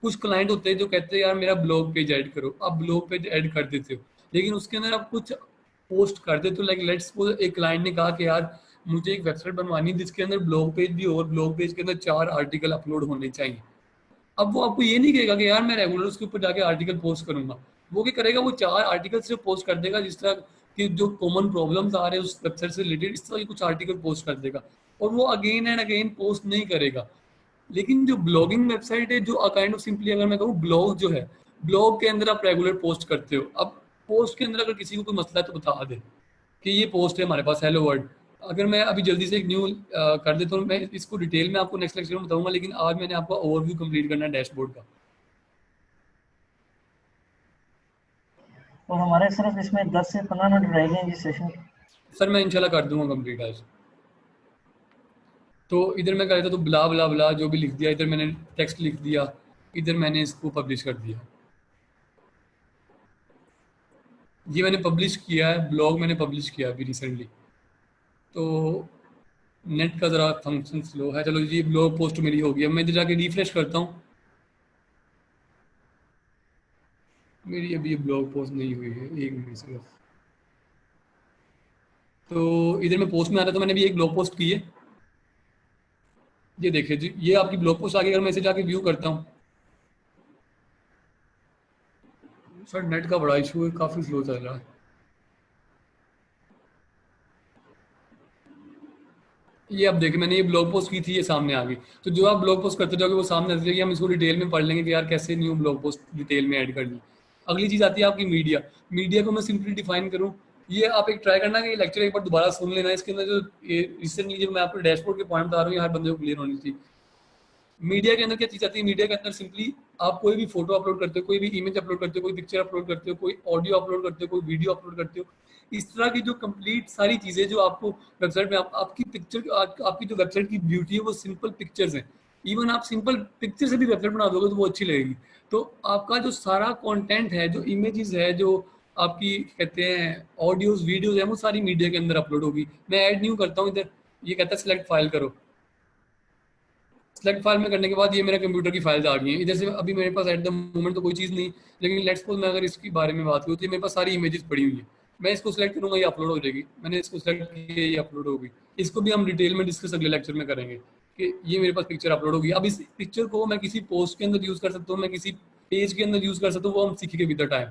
कुछ क्लाइंट होते हैं जो कहते हैं यार मेरा ब्लॉग पेज ऐड करो, आप ब्लॉग पेज ऐड कर देते हो, लेकिन उसके अंदर आप कुछ पोस्ट कर देते हो। लाइक लेट्स सपोज एक क्लाइंट ने कहा कि यार मुझे एक वेबसाइट बनवानी है जिसके अंदर ब्लॉग पेज भी हो और ब्लॉग पेज के अंदर 4 आर्टिकल अपलोड होने चाहिए। अब वो आपको ये नहीं कहेगा कि यार मैं रेगुलर उसके ऊपर जाके आर्टिकल पोस्ट करूंगा। वो क्या करेगा, वो 4 आर्टिकल सिर्फ पोस्ट कर देगा जिस तरह कि जो कॉमन प्रॉब्लम्स आ रहे हैं उस वेबसाइट से रिलेटेड, इस तरह के कुछ आर्टिकल पोस्ट कर देगा और वो अगेन एंड अगेन पोस्ट नहीं करेगा। लेकिन जो ब्लॉगिंग वेबसाइट है, जो काइंड ऑफ सिंपली अगर मैं कहूँ ब्लॉग जो है, ब्लॉग के अंदर आप रेगुलर पोस्ट करते हो। अब पोस्ट के अंदर अगर किसी को कोई मसला है तो बता दे कि ये पोस्ट है हमारे पास, हेलो वर्ल्ड। अगर मैं अभी जल्दी से एक न्यू कर देता हूँ, मैं इसको डिटेल में आपको नेक्स्ट लेक्चर में बताऊंगा, लेकिन आज मैंने आपको ओवरव्यू कंप्लीट करना है डैशबोर्ड का। और हमारे सिर्फ इसमें 10 से 15 मिनट रह गए इस सेशन के। सर मैं इंशाल्लाह कर दूंगा कंप्लीट आज। तो इधर मैं कर रहा था तो ब्ला ब्ला ब्ला जो भी लिख दिया, इधर मैंने टेक्स्ट लिख दिया, इधर मैंने इसको पब्लिश कर दिया। ये मैंने पब्लिश किया है, ब्लॉग मैंने पब्लिश किया अभी रिसेंटली। तो नेट का ज़रा फंक्शन स्लो है। चलो जी, ब्लॉग पोस्ट मेरी हो गई। अब मैं इधर जाके रिफ्रेश करता हूँ, मेरी अभी ये ब्लॉग पोस्ट नहीं हुई है, 1 मिनट सिर्फ। तो इधर मैं पोस्ट में आ रहा था, मैंने भी एक ब्लॉग पोस्ट की है, ये देखिए जी, ये आपकी ब्लॉग पोस्ट आ गई। अगर मैं इसे जाके व्यू करता हूँ, सर नेट का बड़ा इशू है, काफ़ी स्लो चल रहा है। ये अब देखिए, मैंने ये ब्लॉग पोस्ट की थी, ये सामने आ गई। तो जो आप ब्लॉग पोस्ट करते जाओगे वो सामने आ जाएगी। हम इसको डिटेल में पढ़ लेंगे कि यार कैसे न्यू ब्लॉग पोस्ट डिटेल में ऐड करनी। अगली चीज़ आती है आपकी मीडिया। मीडिया को मैं सिंपली डिफाइन करूँ, ये आप एक ट्राई करना कि ये लेक्चर एक बार दोबारा सुन लेना। इसके अंदर जो रिसेंटली जो मैं आपको डैशबोर्ड के पॉइंट बता रहा हूँ, ये हर बंदे को क्लियर होनी चाहिए। मीडिया के अंदर क्या चीज़ आती है, मीडिया के अंदर सिंपली आप कोई भी फोटो अपलोड करते हो, कोई भी इमेज अपलोड करते हो, कोई पिक्चर अपलोड करते हो, कोई ऑडियो अपलोड करते हो, कोई वीडियो अपलोड करते हो, इस तरह की जो कंप्लीट सारी चीज़ें जो आपको वेबसाइट में आपकी पिक्चर आपकी जो वेबसाइट की ब्यूटी है वो सिंपल पिक्चर्स हैं। इवन आप सिंपल पिक्चर से भी वेबसाइट बना दोगे तो वो अच्छी लगेगी। तो आपका जो सारा कंटेंट है, जो इमेजेस है, जो आपकी कहते हैं ऑडियोज वीडियोज है, वो सारी मीडिया के अंदर अपलोड होगी। मैं ऐड न्यू करता हूँ इधर, ये कहता है सिलेक्ट फाइल करो। सेलेक्ट फाइल में करने के बाद ये मेरे कंप्यूटर की फाइल्स आ गई हैं। इधर से अभी मेरे पास एट द मोमेंट तो कोई चीज़ नहीं, लेकिन लेट्स सपोज मैं अगर इसके बारे में बात करूँ तो ये मेरे पास सारी इमेजेस पड़ी हुई है। मैं इसको सिलेक्ट करूंगा, ये अपलोड हो जाएगी। मैंने इसको सिलेक्ट किया, ये अपलोड होगी। इसको भी हम डिटेल में डिस्कस अगले लेक्चर में करेंगे कि ये मेरे पास पिक्चर अपलोड होगी। अब इस पिक्चर को मैं किसी पोस्ट के अंदर यूज़ कर सकता हूँ, मैं किसी पेज के अंदर यूज़ कर सकता हूँ, वो हम सीखेंगे विद द टाइम।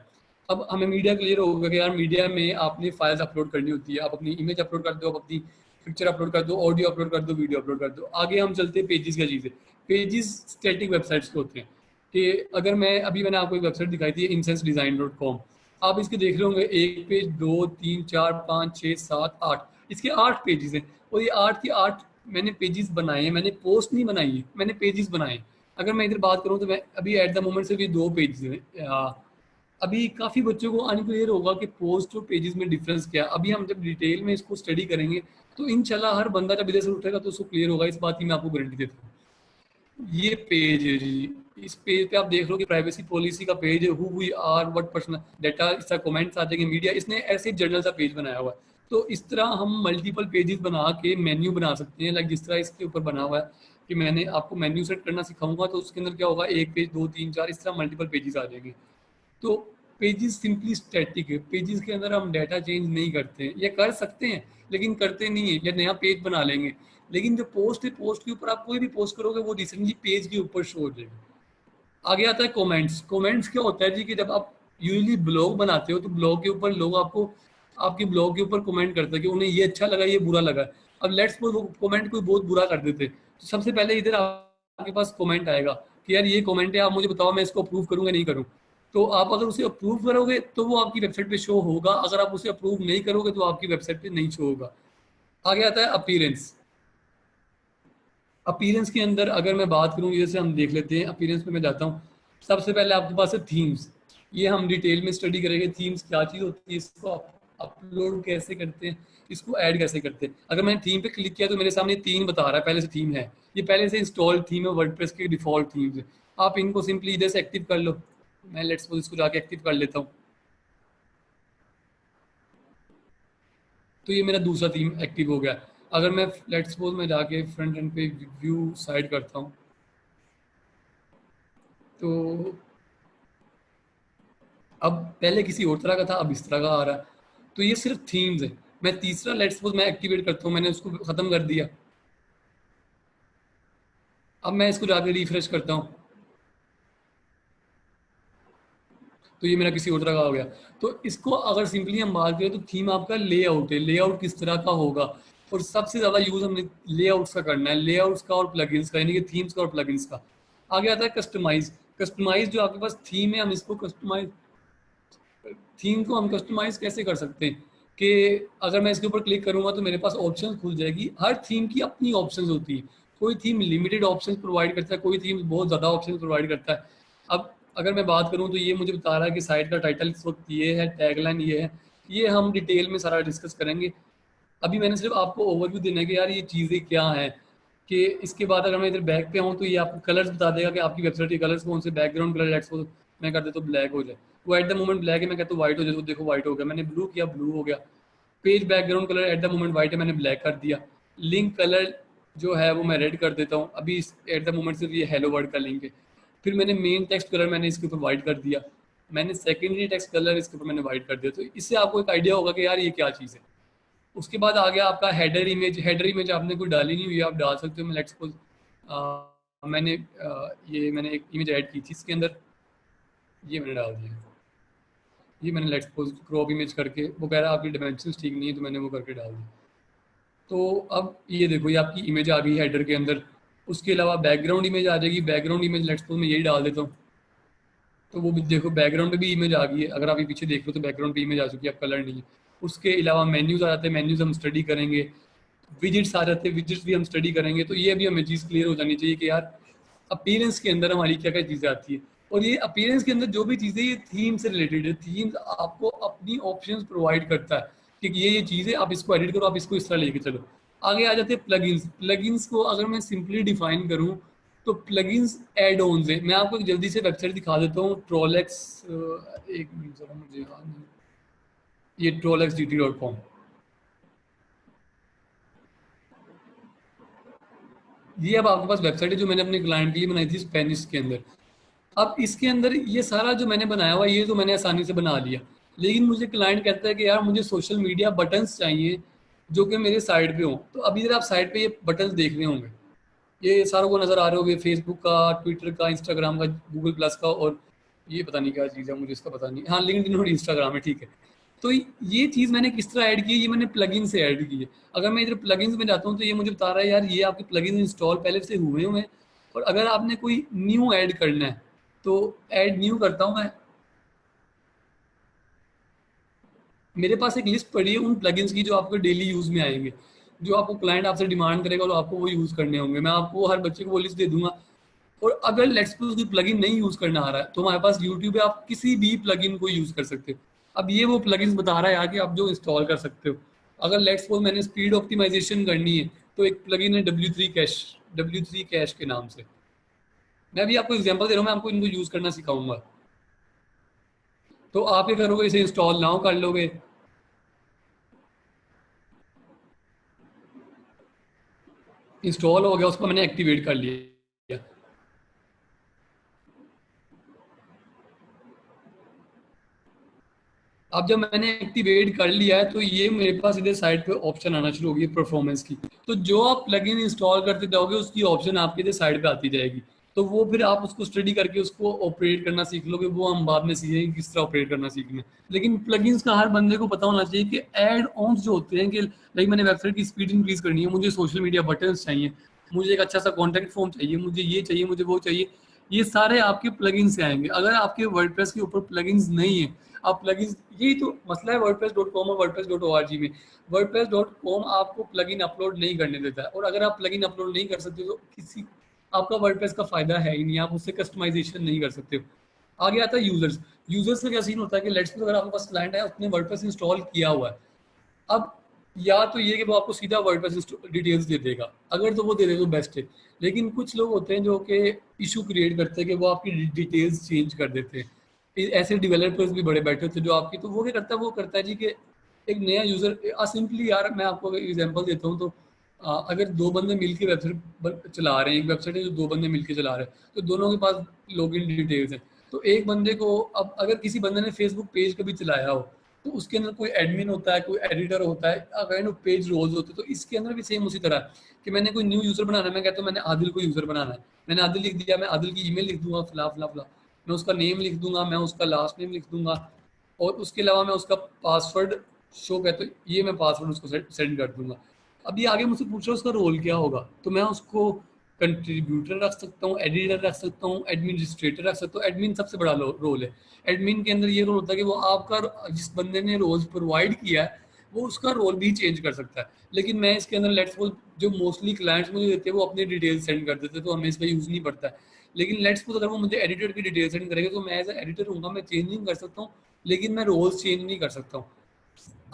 अब हमें मीडिया क्लियर होगा कि यार मीडिया में आपने फाइल्स अपलोड करनी होती है। आप अपनी इमेज अपलोड कर दो, आप अपनी पिक्चर अपलोड कर दो, ऑडियो अपलोड कर दो, वीडियो अपलोड कर दो। आगे हम चलते हैं पेजेस का चीज़ है। पेजेस स्टैटिक वेबसाइट्स के होते हैं कि अगर मैं अभी मैंने आपको एक वेबसाइट दिखाई थी incensedesign.com। आप इसके देख रहे होंगे 1 पेज 2 3 4 5 6 7 8, इसके 8 पेजेस हैं और ये 8 के 8 मैंने पेजेस बनाए हैं। मैंने पोस्ट नहीं बनाई है, मैंने पेजेस बनाए हैं। अगर मैं इधर बात करूँ तो मैं अभी एट द मोमेंट सिर्फ ये 2 पेजेस हैं। अभी काफ़ी बच्चों को अनक्लियर होगा कि पोस्ट और पेजेस में डिफरेंस क्या है। अभी हम जब डिटेल में इसको स्टडी करेंगे तो इंशाल्लाह हर बंदा जब इधर से उठेगा तो उसको क्लियर होगा, इस बात की मैं आपको गारंटी देता हूँ। ये पेज है जी, इस पेज पे आप देख लो कि प्राइवेसी पॉलिसी का पेज है, who we are, what personal data, इसका कमेंट्स आ जाएंगे, मीडिया। इसने ऐसे जर्नल सा पेज बनाया हुआ है। तो इस तरह हम मल्टीपल पेजेस बना के मेन्यू बना सकते हैं। लाइक जिस तरह इसके ऊपर बना हुआ है कि मैंने आपको मेन्यू सेट करना सिखाऊंगा, तो उसके अंदर क्या होगा, 1 पेज 2 3 4 इस तरह मल्टीपल पेजेस आ जाएंगे। तो पेजेस सिंपली स्टैटिक है, पेजेस के अंदर हम डाटा चेंज नहीं करते हैं, या कर सकते हैं लेकिन करते नहीं है, या नया पेज बना लेंगे। लेकिन जो पोस्ट है, पोस्ट के ऊपर आप कोई भी पोस्ट करोगे वो रिसेंटली पेज के ऊपर शो हो जाएगा। आगे आता है कमेंट्स। कमेंट्स क्या होता है जी कि जब आप यूजुअली ब्लॉग बनाते हो तो ब्लॉग के ऊपर लोग आपको आपके ब्लॉग के ऊपर कमेंट करते हैं कि उन्हें ये अच्छा लगा, ये बुरा लगा। अब लेट्स सपोज वो कमेंट कोई बहुत बुरा कर देते, तो सबसे पहले इधर आपके पास कमेंट आएगा कि यार ये कमेंट है, आप मुझे बताओ मैं इसको अप्रूव करूंगा नहीं करूँ। तो आप अगर उसे अप्रूव करोगे तो वो आपकी वेबसाइट पे शो होगा, अगर आप उसे अप्रूव नहीं करोगे तो आपकी वेबसाइट पे नहीं शो होगा। आगे आता है अपीयरेंस। अपीयरेंस के अंदर अगर मैं बात करूँ, जैसे हम देख लेते हैं, अपीयरेंस पे मैं जाता हूँ। सबसे पहले आपके पास है थीम्स। ये हम डिटेल में स्टडी करेंगे, थीम्स क्या चीज़ होती है, इसको अपलोड कैसे करते हैं, इसको ऐड कैसे करते हैं। अगर मैंने थीम पे क्लिक किया तो मेरे सामने 3 बता रहा है, पहले से थीम है, ये पहले से इंस्टॉल थीम है, वर्डप्रेस के डिफॉल्ट थीम्स है। आप इनको सिंपली इधर से एक्टिव कर लो। मैं लेट्स सपोज इसको जाके एक्टिव कर लेता हूँ, तो ये मेरा दूसरा थीम एक्टिव हो गया। अगर मैं लेट्स सपोज मैं जाके फ्रंट एंड पे व्यू साइड करता हूँ तो अब पहले किसी और तरह का था, अब इस तरह का आ रहा है। तो ये सिर्फ थीम्स है। मैं तीसरा लेट्स सपोज मैं एक्टिवेट करता हूँ, मैंने उसको खत्म कर दिया, अब मैं इसको जाके रिफ्रेश करता हूँ तो ये मेरा किसी और तरह का हो गया। तो इसको अगर सिंपली हम बात करें तो थीम आपका लेआउट है, लेआउट किस तरह का होगा, और सबसे ज्यादा यूज हमने लेआउट्स का करना है, लेआउट्स का और प्लगइन्स का, यानी कि थीम्स का और प्लगइन्स का। आगे आता है कस्टमाइज। कस्टमाइज जो आपके पास थीम है, हम इसको कस्टमाइज, थीम को हम कस्टमाइज कैसे कर सकते हैं कि अगर मैं इसके ऊपर क्लिक करूंगा तो मेरे पास ऑप्शन खुल जाएगी। हर थीम की अपनी ऑप्शंस होती है, कोई थीम लिमिटेड ऑप्शंस प्रोवाइड करता है, कोई थीम बहुत ज़्यादा ऑप्शंस प्रोवाइड करता है। अब अगर मैं बात करूं तो ये मुझे बता रहा है कि साइट का टाइटल इस वक्त ये है, टैगलाइन ये है, ये हम डिटेल में सारा डिस्कस करेंगे। अभी मैंने सिर्फ आपको ओवरव्यू देना है कि यार ये चीज़ें क्या हैं। कि इसके बाद अगर मैं इधर बैक पे हूँ तो ये आपको कलर्स बता देगा कि आपकी वेबसाइट के कलर्स कौन से, बैकग्राउंड कलर लेट्स सपोज मैं कर देता हूँ ब्लैक हो जाए, वो एट द मोमेंट ब्लैक है, मैं कहता हूँ व्हाइट हो जाए तो देखो व्हाइट हो गया, मैंने ब्लू किया ब्लू हो गया। Page background colour at the moment white है, मैंने ब्लैक कर दिया। लिंक कलर जो है वो मैं रेड कर देता हूँ, अभी एट द मोमेंट सिर्फ ये हेलो वर्ड का लिंक है। फिर मैंने मेन टेक्स्ट कलर मैंने इसके ऊपर व्हाइट कर दिया, मैंने सेकेंडरी टेक्स्ट कलर इसके ऊपर मैंने व्हाइट कर दिया। तो इससे आपको एक आइडिया होगा कि यार ये क्या चीज़ है। उसके बाद आ गया आपका हेडर इमेज। हेडर इमेज आपने कोई डाली नहीं हुई, आप डाल सकते हो। मैं लेट्स सपोज मैंने ये मैंने एक इमेज ऐड की थी इसके अंदर, ये मैंने डाल दिया, ये मैंने लेट्स सपोज क्रॉप इमेज करके, वो कह रहा है आपकी डायमेंशंस ठीक नहीं है तो मैंने वो करके डाल दिया। तो अब ये देखो ये आपकी इमेज आ गई हेडर के अंदर। उसके अलावा बैकग्राउंड इमेज आ जाएगी, बैकग्राउंड इमेज लेट्स सपोज मैं यही डाल देता हूँ, तो वो भी देखो बैकग्राउंड पे भी इमेज आ गई है। अगर आप ये पीछे देख लो तो बैकग्राउंड पे इमेज आ चुकी है, अब कलर नहीं है। उसके अलावा मेन्यूज आ जाते हैं, मेन्यूज हम स्टडी करेंगे। विजिट्स आ जाते हैं, विजिट्स भी हम स्टडी करेंगे। तो ये भी हमें चीज़ क्लियर हो जानी चाहिए कि यार अपीयरेंस के अंदर हमारी क्या क्या चीज़ें आती है। और ये अपीयरेंस के अंदर जो भी चीज़ें, ये थीम से रिलेटेड है। थीम आपको अपनी ऑप्शंस प्रोवाइड करता है कि ये चीज़ें आप इसको एडिट करो, आप इसको इस तरह लेके चलो। आगे आ जाते हैं प्लगइन्स। प्लगइन्स को अगर मैं सिंपली डिफाइन करूँ तो प्लगइन्स एड ऑन्स है। मैं आपको एक जल्दी से वेबसाइट दिखा देता हूँ, ट्रोलेक्स, एक मिनट जरा मुझे याद नहीं, ये trollexgt.com। ये अब आपके पास वेबसाइट है जो मैंने अपने क्लाइंट के लिए बनाई थी स्पेनिश के अंदर। अब इसके अंदर ये सारा जो मैंने बनाया हुआ ये तो मैंने आसानी से बना लिया, लेकिन मुझे क्लाइंट कहता है कि यार मुझे सोशल मीडिया बटन्स चाहिए जो कि मेरे साइड पे हो। तो अभी इधर आप साइड पे ये बटन्स देख रहे होंगे, ये सारों को नजर आ रहे होंगे, फेसबुक का, ट्विटर का, इंस्टाग्राम का, गूगल प्लस का, और ये पता नहीं क्या चीज़ है, मुझे इसका पता नहीं, हाँ लिंक्डइन और इंस्टाग्राम है, ठीक है। तो ये चीज़ मैंने किस तरह ऐड की है, ये मैंने प्लगइन से ऐड की है। अगर मैं इधर प्लगइन्स में जाता हूँ तो ये मुझे बता रहा है यार ये आपके प्लगइन इंस्टॉल पहले से हुए हुए हैं, और अगर आपने कोई न्यू ऐड करना है तो ऐड न्यू करता हूँ मैं। मेरे पास एक लिस्ट पड़ी है उन प्लगइन्स की जो आपको डेली यूज में आएंगे, जो आपको क्लाइंट आपसे डिमांड करेगा और आपको वो यूज करने होंगे। मैं आपको हर बच्चे को वो लिस्ट दे दूंगा। और अगर लेट्स सपोज कोई प्लगइन नहीं यूज करना आ रहा है तो हमारे पास यूट्यूब पे आप किसी भी प्लगइन को यूज कर सकते हो। अब ये वो प्लगइन्स बता रहा है यार कि आप जो इंस्टॉल कर सकते हो। अगर लेट्स सपोज मैंने स्पीड ऑप्टिमाइजेशन करनी है तो एक प्लगइन है W3 कैश, W3 कैश के नाम से। मैं भी आपको एग्जांपल दे रहा हूँ, मैं आपको इनको यूज करना सिखाऊंगा। तो आप ये करोगे, इसे इंस्टॉल नाउ कर लोगे। इंस्टॉल हो गया, उसको मैंने एक्टिवेट कर लिया। अब जब मैंने एक्टिवेट कर लिया है तो ये मेरे पास इधर साइड पे ऑप्शन आना शुरू हो गई परफॉर्मेंस की। तो जो आप प्लगइन इंस्टॉल करते जाओगे उसकी ऑप्शन आपके इधर साइड पे आती जाएगी। तो वो फिर आप उसको स्टडी करके उसको ऑपरेट करना सीख लोगे। वो हम बाद में सीखेंगे किस तरह ऑपरेट करना सीखना है। लेकिन प्लगइन्स का हर बंदे को पता होना चाहिए कि एड ऑन्स जो होते हैं कि लाइक मैंने वेबसाइट की स्पीड इंक्रीज करनी है, मुझे सोशल मीडिया बटन्स चाहिए, मुझे एक अच्छा सा कॉन्टैक्ट फॉर्म चाहिए, मुझे ये चाहिए, मुझे वो चाहिए, ये सारे आपके प्लगइन्स से आएंगे। अगर आपके वर्डप्रेस के ऊपर प्लगइन्स नहीं है, आप प्लगइन्स, यही तो मसला है वर्डप्रेस.com और वर्डप्रेस.org में। वर्डप्रेस.com आपको प्लगइन अपलोड नहीं करने देता है, और अगर आप प्लगइन अपलोड नहीं कर सकते तो किसी आपका वर्डप्रेस का फायदा है ही नहीं, आप उससे कस्टमाइजेशन नहीं कर सकते हो। आगे आता है यूजर्स। यूजर्स का क्या सीन होता है कि लेट्स सपोज अगर आपके पास क्लाइंट है, उसने वर्डप्रेस इंस्टॉल किया हुआ है। अब या तो ये कि वो आपको सीधा वर्डप्रेस डिटेल्स दे देगा, अगर तो वो दे दे तो बेस्ट है। लेकिन कुछ लोग होते हैं जो कि इशू क्रिएट करते हैं कि वो आपकी डिटेल्स चेंज कर देते हैं। ऐसे डेवलपर्स भी बड़े बैठे होते हैं जो आपकी, तो वो क्या करता है, वो करता है जी कि एक नया यूजर सिंपली, यार मैं आपको एग्जांपल देता हूँ तो अगर दो बंदे मिलके वेबसाइट चला रहे हैं, एक वेबसाइट है जो दो बंदे मिलके चला रहे हैं, तो दोनों के पास लॉगिन डिटेल्स हैं। तो एक बंदे को, अब अगर किसी बंदे ने फेसबुक पेज कभी चलाया हो तो उसके अंदर कोई एडमिन होता है, कोई एडिटर होता है, काइंड ऑफ पेज रोल्स होते हैं। तो इसके अंदर भी सेम उसी तरह है कि मैंने कोई न्यू यूजर बनाना है, मैं कहता हूँ मैंने आदिल को यूजर बनाना है, मैंने आदिल लिख दिया, मैं आदिल की ईमेल लिख दूंगा फिला फिला फिला, मैं उसका नेम लिख दूंगा, मैं उसका लास्ट नेम लिख दूंगा, और उसके अलावा मैं उसका पासवर्ड शो कहते हैं, ये मैं पासवर्ड उसको सेंड कर दूंगा। अभी आगे मुझसे पूछ रहा है उसका रोल क्या होगा, तो मैं उसको कंट्रीब्यूटर रख सकता हूँ, एडिटर रख सकता हूँ, एडमिनिस्ट्रेटर रख सकता हूँ। एडमिन सबसे बड़ा रोल है। एडमिन के अंदर ये रोल होता है कि वो आपका, जिस बंदे ने रोल प्रोवाइड किया है, वो उसका रोल भी चेंज कर सकता है। लेकिन मैं इसके अंदर लेट्स सपोज, जो मोस्टली क्लाइंट्स मुझे देते हैं वो अपनी डिटेल सेंड कर देते हैं, तो हमें इसका यूज़ नहीं पड़ता है। लेकिन लेट्स सपोज अगर वो मुझे एडिटर की डिटेल सेंड करेंगे तो मैं एज एडिटर हूँ, मैं चेंजिंग कर सकता हूँ, लेकिन मैं रोल्स चेंज नहीं कर सकता हूँ।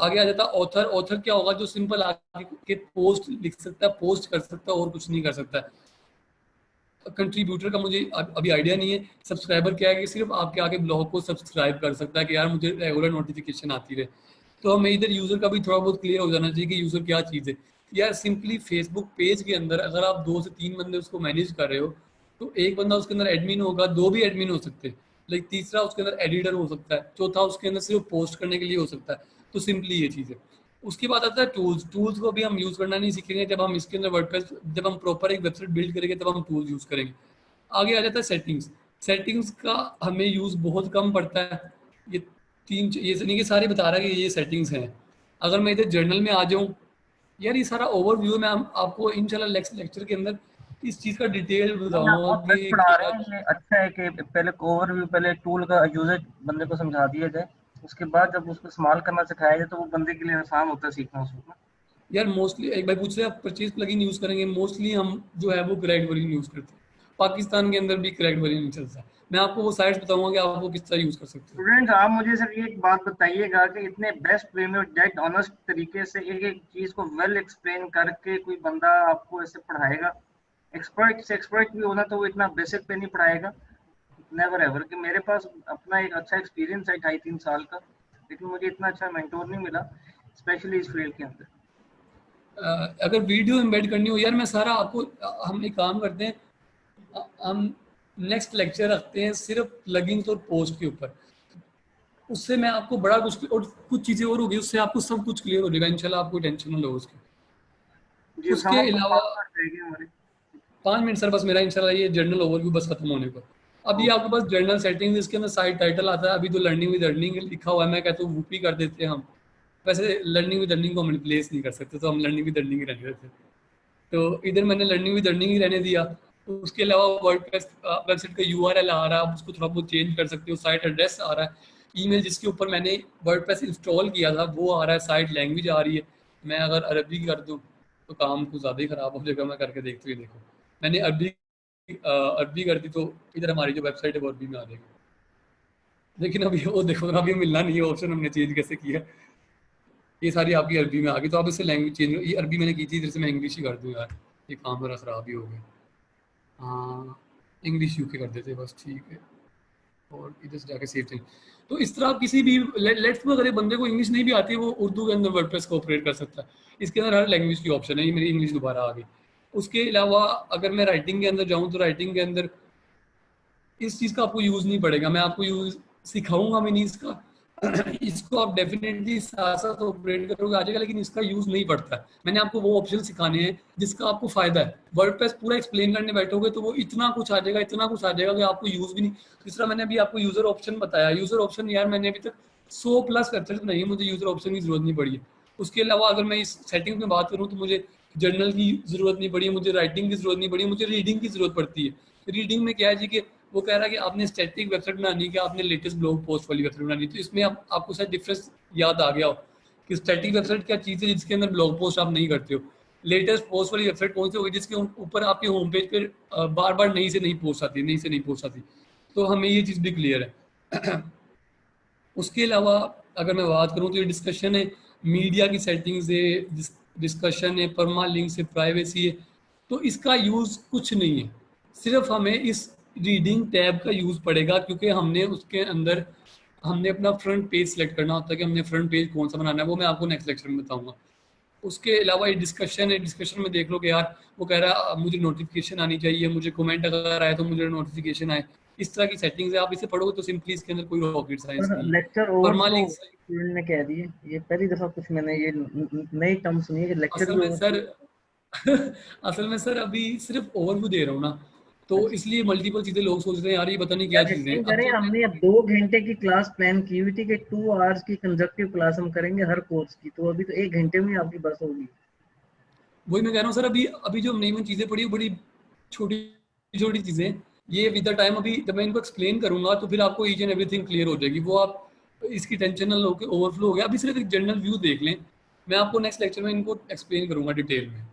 आगे आ जाता है ऑथर। ऑथर क्या होगा, जो सिंपल आगे के पोस्ट लिख सकता है, पोस्ट कर सकता है, और कुछ नहीं कर सकता है। कंट्रीब्यूटर का मुझे अभी आइडिया नहीं है। सब्सक्राइबर क्या है कि सिर्फ आपके आगे ब्लॉग को सब्सक्राइब कर सकता है कि यार मुझे रेगुलर नोटिफिकेशन आती रहे। तो हमें इधर यूजर का भी थोड़ा बहुत क्लियर हो जाना चाहिए कि यूजर क्या चीज़ है। यार सिंपली फेसबुक पेज के अंदर अगर आप 2 से 3 बंदे उसको मैनेज कर रहे हो, तो एक बंदा उसके अंदर एडमिन होगा, 2 भी एडमिन हो सकते हैं, लाइक तीसरा उसके अंदर एडिटर हो सकता है, चौथा उसके अंदर सिर्फ पोस्ट करने के लिए हो सकता है। तो सिंपली ये चीज़ है। उसके बाद आता है टूल्स। टूल्स को भी हम यूज करना नहीं सीखेंगे जब हम इसके अंदर वर्डप्रेस, जब हम प्रॉपर एक वेबसाइट बिल्ड करेंगे तब हम टूल्स यूज करेंगे। आगे आ जाता है सेटिंग्स। सेटिंग्स का हमें यूज़ बहुत कम पड़ता है। ये ये नहीं कि सारे बता रहा है कि ये सेटिंग्स हैं। अगर मैं इधर जर्नल में आ जाऊँ, यार ये सारा ओवरव्यू मैं आपको इंशाल्लाह नेक्स्ट लेक्चर के अंदर इस चीज़ का डिटेल नहीं, आप बताऊंगा बहुत बेस्ट कि पढ़ा रहे क्या। हैं। ये अच्छा है कि पहले ओवरव्यू, पहले टूल का यूजेज बंदे को समझा दिया जाए, उसके बाद जब उसको इस्तेमाल करना सिखाया जाए तो वो बंदे के लिए आसान होता है सीखना उसको। यार मोस्टली एक भाई पूछ रहे हैं आप परचेज प्लगइन यूज़ करेंगे, मोस्टली हम जो है वो क्रैक्ड वर्जन यूज़ करते हैं। पाकिस्तान के अंदर भी क्रैक्ड वर्जन नहीं चलता है। मैं आपको वो साइट्स बताऊंगा कि आप वो किस तरह यूज़ कर सकते हो। स्टूडेंट्स, आप मुझे सिर्फ ये एक बात बताइएगा कि इतने बेस्ट वे में, डेड ऑनेस्ट तरीके से एक एक चीज को वेल एक्सप्लेन करके कोई बंदा आपको ऐसे पढ़ाएगा, एक्सपर्ट से एक्सपर्ट भी होना, तो वो इतना बेसिक पे नहीं पढ़ाएगा। Never ever. कि मेरे पास अपना एक अच्छा एक्सपीरियंस है 2.5-3 साल का, लेकिन मुझे इतना अच्छा मेंटोर नहीं मिला, स्पेशली इस फील्ड के अंदर। अगर वीडियो एम्बेड करनी हो यार, मैं सारा आपको, हम एक काम करते हैं, हम नेक्स्ट लेक्चर रखते हैं सिर्फ प्लगइन्स और पोस्ट के ऊपर। उससे मैं आपको बड़ा कुछ, और कुछ चीज़ें और होगी, उससे आपको सब कुछ क्लियर हो जाएगा इंशाल्लाह, आपको टेंशन ना लो उसकी। जी, उसके हम अलावा 5 मिनट रहेंगे हमारे। 5 मिनट सर बस मेरा इंशाल्लाह, ये जर्नल ओवरव्यू बस खत्म होने पर। अब ये आपके पास जर्नल सेटिंग्स, इसके अंदर साइट टाइटल आता है। अभी तो लर्निंग विद अर्निंग लिखा हुआ है, मैं कहता हूँ वूपी कर देते हैं हम। वैसे लर्निंग विद अर्निंग को हम रिप्लेस नहीं कर सकते, तो हम लर्निंग विद अर्निंग ही रहने देते हैं। तो इधर मैंने लर्निंग विद अर्निंग ही रहने दिया। उसके अलावा वर्डप्रेस वेबसाइट का यूआरएल आ रहा है, आप उसको थोड़ा बहुत चेंज कर सकते हो। साइट एड्रेस आ रहा है, ईमेल जिसके ऊपर मैंने वर्डप्रेस इंस्टॉल किया था वो आ रहा है, साइट लैंग्वेज आ रही है। मैं अगर अरबी कर दूँ तो काम कुछ ज़्यादा ही ख़राब हो जाएगा। मैं करके देखते हुए देखो, मैंने अरबी कर दी तो इधर हमारी जो वेबसाइट है वो अरबी में आ जाएगी। लेकिन अभी वो देखो ना, अभी मिलना नहीं है ऑप्शन, हमने चेंज कैसे किया। ये सारी आपकी अरबी में आ गई, तो आप इससे लैंग्वेज चेंज, ये अरबी मैंने की थी, इधर से मैं इंग्लिश ही कर दूँ यार, ये काम मेरा ख़राब ही हो गया। हाँ, इंग्लिश यूके कर देते बस, ठीक है। और इधर से जाके सेव चेंज। तो इस तरह आप किसी भी लेट्स में, अगर बंदे को इंग्लिश नहीं भी आती है, वो उर्दू के अंदर वर्डप्रेस को ऑपरेट कर सकता है। इसके अंदर हर लैंग्वेज की ऑप्शन है। ये मेरी इंग्लिश दोबारा आ गई। उसके अलावा अगर मैं राइटिंग के अंदर जाऊँ तो राइटिंग के अंदर इस चीज़ का आपको यूज़ नहीं पड़ेगा, मैं आपको यूज़ सिखाऊंगा भी नहीं इसका। इसको आप डेफिनेटली साथ साथ ऑपरेट करोगे आ जाएगा, लेकिन इसका यूज़ नहीं पड़ता है। मैंने आपको वो ऑप्शन सिखाने हैं जिसका आपको फायदा है। वर्डप्रेस पूरा एक्सप्लेन करने बैठोगे तो वो इतना कुछ आ जाएगा, इतना कुछ आ जाएगा कि आपको यूज़ भी नहीं। इस तरह मैंने अभी आपको यूज़र ऑप्शन बताया। यूज़र ऑप्शन यार मैंने अभी तक 100+ वेबसाइट बनाई है, मुझे यूज़र ऑप्शन की जरूरत नहीं पड़ी है। उसके अलावा अगर मैं इस सेटिंग में बात करूँ तो मुझे जर्नल की जरूरत नहीं पड़ी है, मुझे राइटिंग की जरूरत नहीं पड़ी है, मुझे रीडिंग की जरूरत पड़ती है। रीडिंग में क्या है जी कि वो कह रहा है कि आपने स्टैटिक वेबसाइट बनानी है कि आपने लेटेस्ट ब्लॉग पोस्ट वाली वेबसाइट बनानी है। तो इसमें आपको शायद डिफरेंस याद आ गया हो कि स्टैटिक वेबसाइट क्या चीज़ है जिसके अंदर ब्लॉग पोस्ट आप नहीं करते हो। लेटेस्ट पोस्ट वाली वेबसाइट कौन सी होगी जिसके ऊपर आपके होम पेज पर बार बार नई से नई पोस्ट आती है, नई से नई पोस्ट आती है। तो हमें ये चीज़ भी क्लियर है। उसके अलावा अगर मैं बात करूँ तो ये डिस्कशन है, मीडिया की सेटिंग्स है, डिस्कशन है, परमा लिंक्स है, प्राइवेसी है। तो इसका यूज़ कुछ नहीं है, सिर्फ हमें इस रीडिंग टैब का यूज़ पड़ेगा, क्योंकि हमने उसके अंदर हमने अपना फ्रंट पेज सेलेक्ट करना होता है कि हमने फ्रंट पेज कौन सा बनाना है। वो मैं आपको नेक्स्ट लेक्चर में बताऊंगा। उसके अलावा ये डिस्कशन है, डिस्कशन में देख लो कि यार वो कह रहा है मुझे नोटिफिकेशन आनी चाहिए, मुझे कमेंट अगर आए तो मुझे नोटिफिकेशन आए। इस तरह की सेटिंग्स है, आप इसे पढ़ोगे तो सिंपली इसके अंदर कोई रॉकेट साइंस और नहीं है। लेक्चर ओवरफ्लो परमालिंक्स स्टूडेंट ने कह दिए, ये पहली दफा कुछ मैंने ये नई टर्म सुनी है कि लेक्चर असल भी में सर ओवरफ्लो। असल में सर अभी सिर्फ ओवरव्यू दे रहा हूँ ना, तो अच्छा, इसलिए मल्टीपल चीजें लोग सोच रहे हैं यार ये पता नहीं क्या यार चीजें हैं। यकीन अब करें, जब हमने अब 2 घंटे की क्लास प्लान की हुई थी कि 2 आवर्स की कंजक्टिव क्लास हम करेंगे हर कोर्स की, तो अभी तो 1 घंटे में आपकी बस होगी। वही मैं कह रहा हूँ सर, अभी अभी जो नई नई चीजें पढ़ी बड़ी छोटी छोटी चीजें, ये विद द टाइम अभी जब मैं इनको एक्सप्लेन करूंगा तो फिर आपको ईच एंड एवरीथिंग क्लियर हो जाएगी। वो आप इसकी टेंशन ना लो कि ओवरफ्लो हो गया, अभी सिर्फ एक जनरल व्यू देख लें। मैं आपको नेक्स्ट लेक्चर में इनको एक्सप्लेन करूंगा डिटेल में।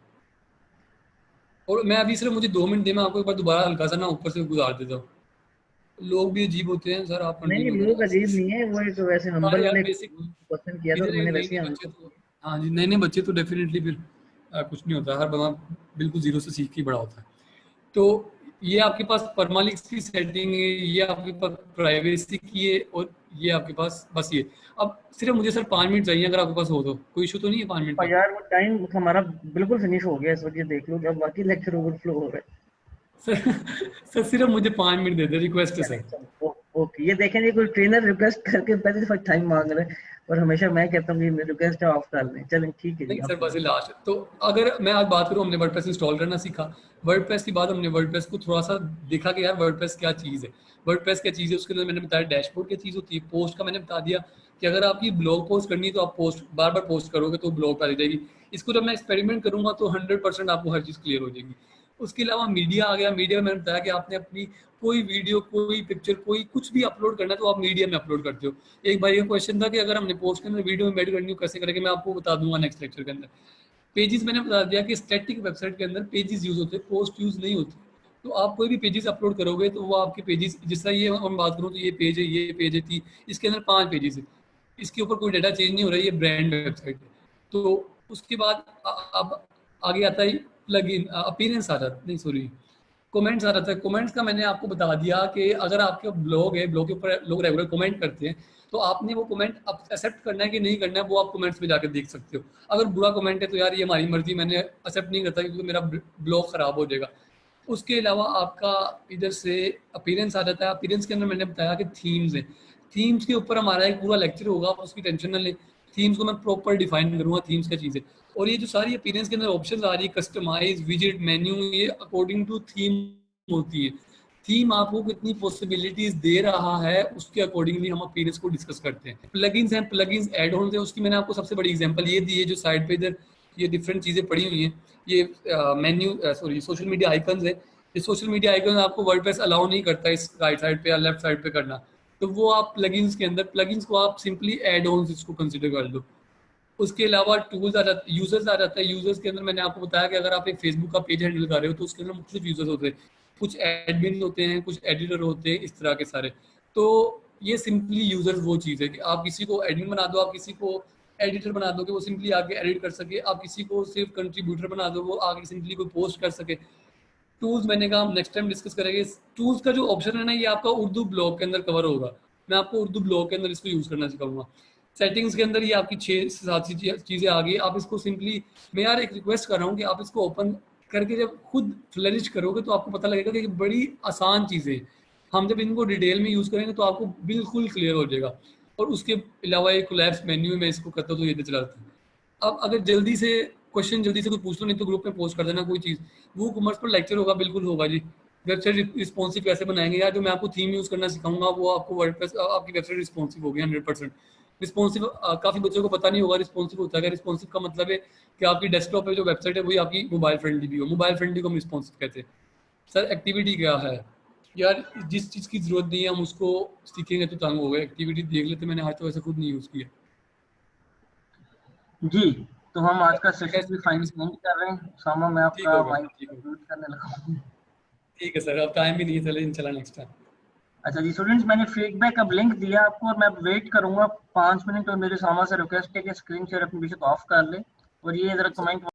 और मैं अभी सिर्फ मुझे 2 मिनट दे, मैं आपको एक बार दोबारा हल्का सा ना ऊपर से गुजार देता हूँ। लोग भी अजीब होते हैं सर, आप नहीं नहीं, कंटिन्यू लोग करें। अजीब नहीं है, वो एक वैसे हाँ हम्बल यार ने बेसिक, क्वेश्चन किया था इधर तो मैंने नए वैसे नए ही बच्चे आंसर तो, किया। हाँ जी नए नए बच्चे तो डेफिनेटली फिर कुछ नहीं होता, हर बंदा बिल्कुल जीरो से सीख के ही बड़ा होता है। तो ये आपके पास परमालिंक्स की सेटिंग है, ये आपके पास प्राइवेसी की है, और ये आपके पास बस ये। अब सिर्फ मुझे सर 5 मिनट चाहिए, अगर आपके पास हो तो कोई इशू तो नहीं है 5 मिनट और का? यार वो टाइम हमारा बिल्कुल फिनिश हो गया इस वक्त, ये देख लो कि अब बाकी लेक्चर ओवरफ्लो हो रहा है। सर सर सिर्फ मुझे 5 मिनट दे दे, रिक्वेस्ट है चले सर। चलो, ओके। ये देखें, ये कोई ट्रेनर रिक्वेस्ट करके पहली दफा टाइम मांग रहे हैं, और हमेशा मैं कहता हूँ कि रिक्वेस्ट ऑफ कर दें। चलें ठीक है जी, नहीं सर आप बस लास्ट तो, अगर मैं आज बात करूं, हमने वर्डप्रेस इंस्टॉल करना सीखा। वर्डप्रेस के बाद हमने वर्डप्रेस को थोड़ा सा देखा कि यार वर्डप्रेस क्या चीज़ है, वर्डप्रेस क्या चीज़ है। उसके अंदर मैंने बताया डैशबोर्ड क्या चीज़ होती है, पोस्ट का मैंने बता दिया कि अगर आपकी ब्लॉग पोस्ट करनी है तो आप पोस्ट बार बार पोस्ट करोगे तो ब्लॉग पर आ जाएगी। इसको जब मैं एक्सपेरिमेंट करूंगा तो 100% आपको हर चीज़ क्लियर हो जाएगी। उसके अलावा मीडिया आ गया। मीडिया में मैंने बताया कि आपने अपनी कोई वीडियो, कोई पिक्चर, कोई कुछ भी अपलोड करना है तो आप मीडिया में अपलोड करते हो। एक भाई का क्वेश्चन था कि अगर हमने पोस्ट के अंदर वीडियो एम्बेड करनी हो कैसे करेंगे, मैं आपको बता दूंगा नेक्स्ट लेक्चर के अंदर। पेजेस मैंने बता दिया कि स्टैटिक वेबसाइट के अंदर पेजेस यूज होते हैं, पोस्ट यूज नहीं होती। तो आप कोई भी पेजेस अपलोड करोगे तो वो आपके पेजेस, जिस तरह ये हम बात करूँ तो ये पेज है, ये पेज है थी, इसके अंदर 5 पेजेस है, इसके ऊपर कोई डाटा चेंज नहीं हो रहा है, ये ब्रांड वेबसाइट है। तो उसके बाद अब आगे आता है प्लग इन अपीयरेंस आ जाता, नहीं सॉरी, कमेंट्स आ रहा था। कमेंट्स का मैंने आपको बता दिया कि अगर आपके ब्लॉग है, ब्लॉग के ऊपर लोग रेगुलर कमेंट करते हैं, तो आपने वो कमेंट एक्सेप्ट करना है कि नहीं करना है, वो आप कमेंट्स में जाकर देख सकते हो। अगर बुरा कमेंट है तो यार ये हमारी मर्जी, मैंने एक्सेप्ट नहीं करता क्योंकि मेरा ब्लॉग खराब हो जाएगा। उसके अलावा आपका इधर से अपीयरेंस आ जाता है। अपीयरेंस के अंदर मैंने बताया कि थीम्स है, थीम्स के ऊपर हमारा एक पूरा लेक्चर होगा, आप उसकी टेंशन ना लें। थीम्स को मैं प्रॉपर डिफाइन करूंगा, थीम्स क्या चीज़ है। और ये जो सारी अपीयरेंस के अंदर ऑप्शंस आ रही है, कस्टमाइज, विजिट, मेन्यू, ये अकॉर्डिंग टू थीम होती है। थीम आपको कितनी पॉसिबिलिटीज दे रहा है उसके अकॉर्डिंगली हम अपीयरेंस को डिस्कस करते हैं। प्लगइन्स हैं, प्लगइन्स ऐड ऑन है, उसकी मैंने आपको सबसे बड़ी एग्जांपल ये दी है जो साइड पे इधर ये डिफरेंट चीजें पड़ी हुई हैं। ये menu sorry social media icons है। ये सोशल मीडिया आइकन आपको वर्डप्रेस अलाउ नहीं करता इस राइट साइड पे या लेफ्ट साइड पे करना, तो वो आप प्लगइन्स के अंदर, प्लगइन्स को आप सिंपली ऐड ऑन इसको कंसिडर कर लो। उसके अलावा टूल्स आ जाते हैं, यूजर्स आ जाता है। यूजर्स के अंदर मैंने आपको बताया कि अगर आप एक फेसबुक का पेज हैंडल कर रहे हो तो उसके अंदर मुख्तलिफ यूजर्स होते हैं, कुछ एडमिन होते हैं, कुछ एडिटर होते हैं, इस तरह के सारे। तो ये सिंपली यूजर्स वो चीज़ है कि आप किसी को एडमिन बना दो, आप किसी को एडिटर बना दो कि वो सिंपली आके एडिट कर सके, आप किसी को सिर्फ कंट्रीब्यूटर बना दो वो आगे सिंपली कोई पोस्ट कर सके। टूल्स मैंने कहा हम नेक्स्ट टाइम डिस्कस करेंगे। टूल्स का जो ऑप्शन है ना, ये आपका उर्दू ब्लॉग के अंदर कवर होगा, मैं आपको उर्दू ब्लॉग के अंदर इसको यूज करना सिखाऊंगा। सेटिंग्स के अंदर ये आपकी 6 से 7 चीजें आ गई। आप इसको सिंपली, मैं यार एक रिक्वेस्ट कर रहा हूँ कि आप इसको ओपन करके जब खुद फ्लरिश करोगे तो आपको पता लगेगा कि बड़ी आसान चीजें, हम जब इनको डिटेल में यूज करेंगे तो आपको बिल्कुल क्लियर हो जाएगा। और उसके अलावा एक कोलैप्स मेन्यू में इसको करता हूँ तो ये चलाता है। अब अगर जल्दी से क्वेश्चन जल्दी से कोई पूछ लो, नहीं तो ग्रुप में पोस्ट कर देना कोई चीज़। वो कॉमर्स पर लेक्चर होगा, बिल्कुल होगा जी। वेबसाइट रिस्पॉन्सिव कैसे बनाएंगे यार, जो मैं आपको थीम यूज करना सिखाऊंगा वो आपको वर्डप्रेस आपकी वेबसाइट रिस्पॉन्सिव होगी 100%। रिस्पॉन्सिव काफ़ी बच्चों को पता नहीं होगा रिस्पॉन्सिव होता है। रिस्पॉन्सिव का मतलब है कि आपकी डेस्कटॉप पे जो वेबसाइट है वही आपकी मोबाइल फ्रेंडली भी हो। मोबाइल फ्रेंडली को हम रिस्पॉन्सिव कहते हैं। सर एक्टिविटी क्या है यार, जिस चीज़ की जरूरत नहीं है हम उसको सीखेंगे तो तंग हो गए। एक्टिविटी देख लेते, मैंने आज तो वैसे खुद नहीं यूज़ किया जी। तो हम आज का सर। सेशन भी फाइनल कैसे नहीं कर रहे हैं। सामा मैं ठीक आपका हो गया, माइक ठीक हो गया। म्यूट करने लगा हूँ। ठीक है सर, अब टाइम भी नहीं है, चले चला नेक्स्ट टाइम। अच्छा जी स्टूडेंट्स, मैंने फीडबैक अब लिंक दिया आपको और मैं वेट करूंगा 5 मिनट, और मेरे सामा से रिक्वेस्ट है कि स्क्रीन शेयर अपनी बेशक ऑफ कर ले और ये जरा कमेंट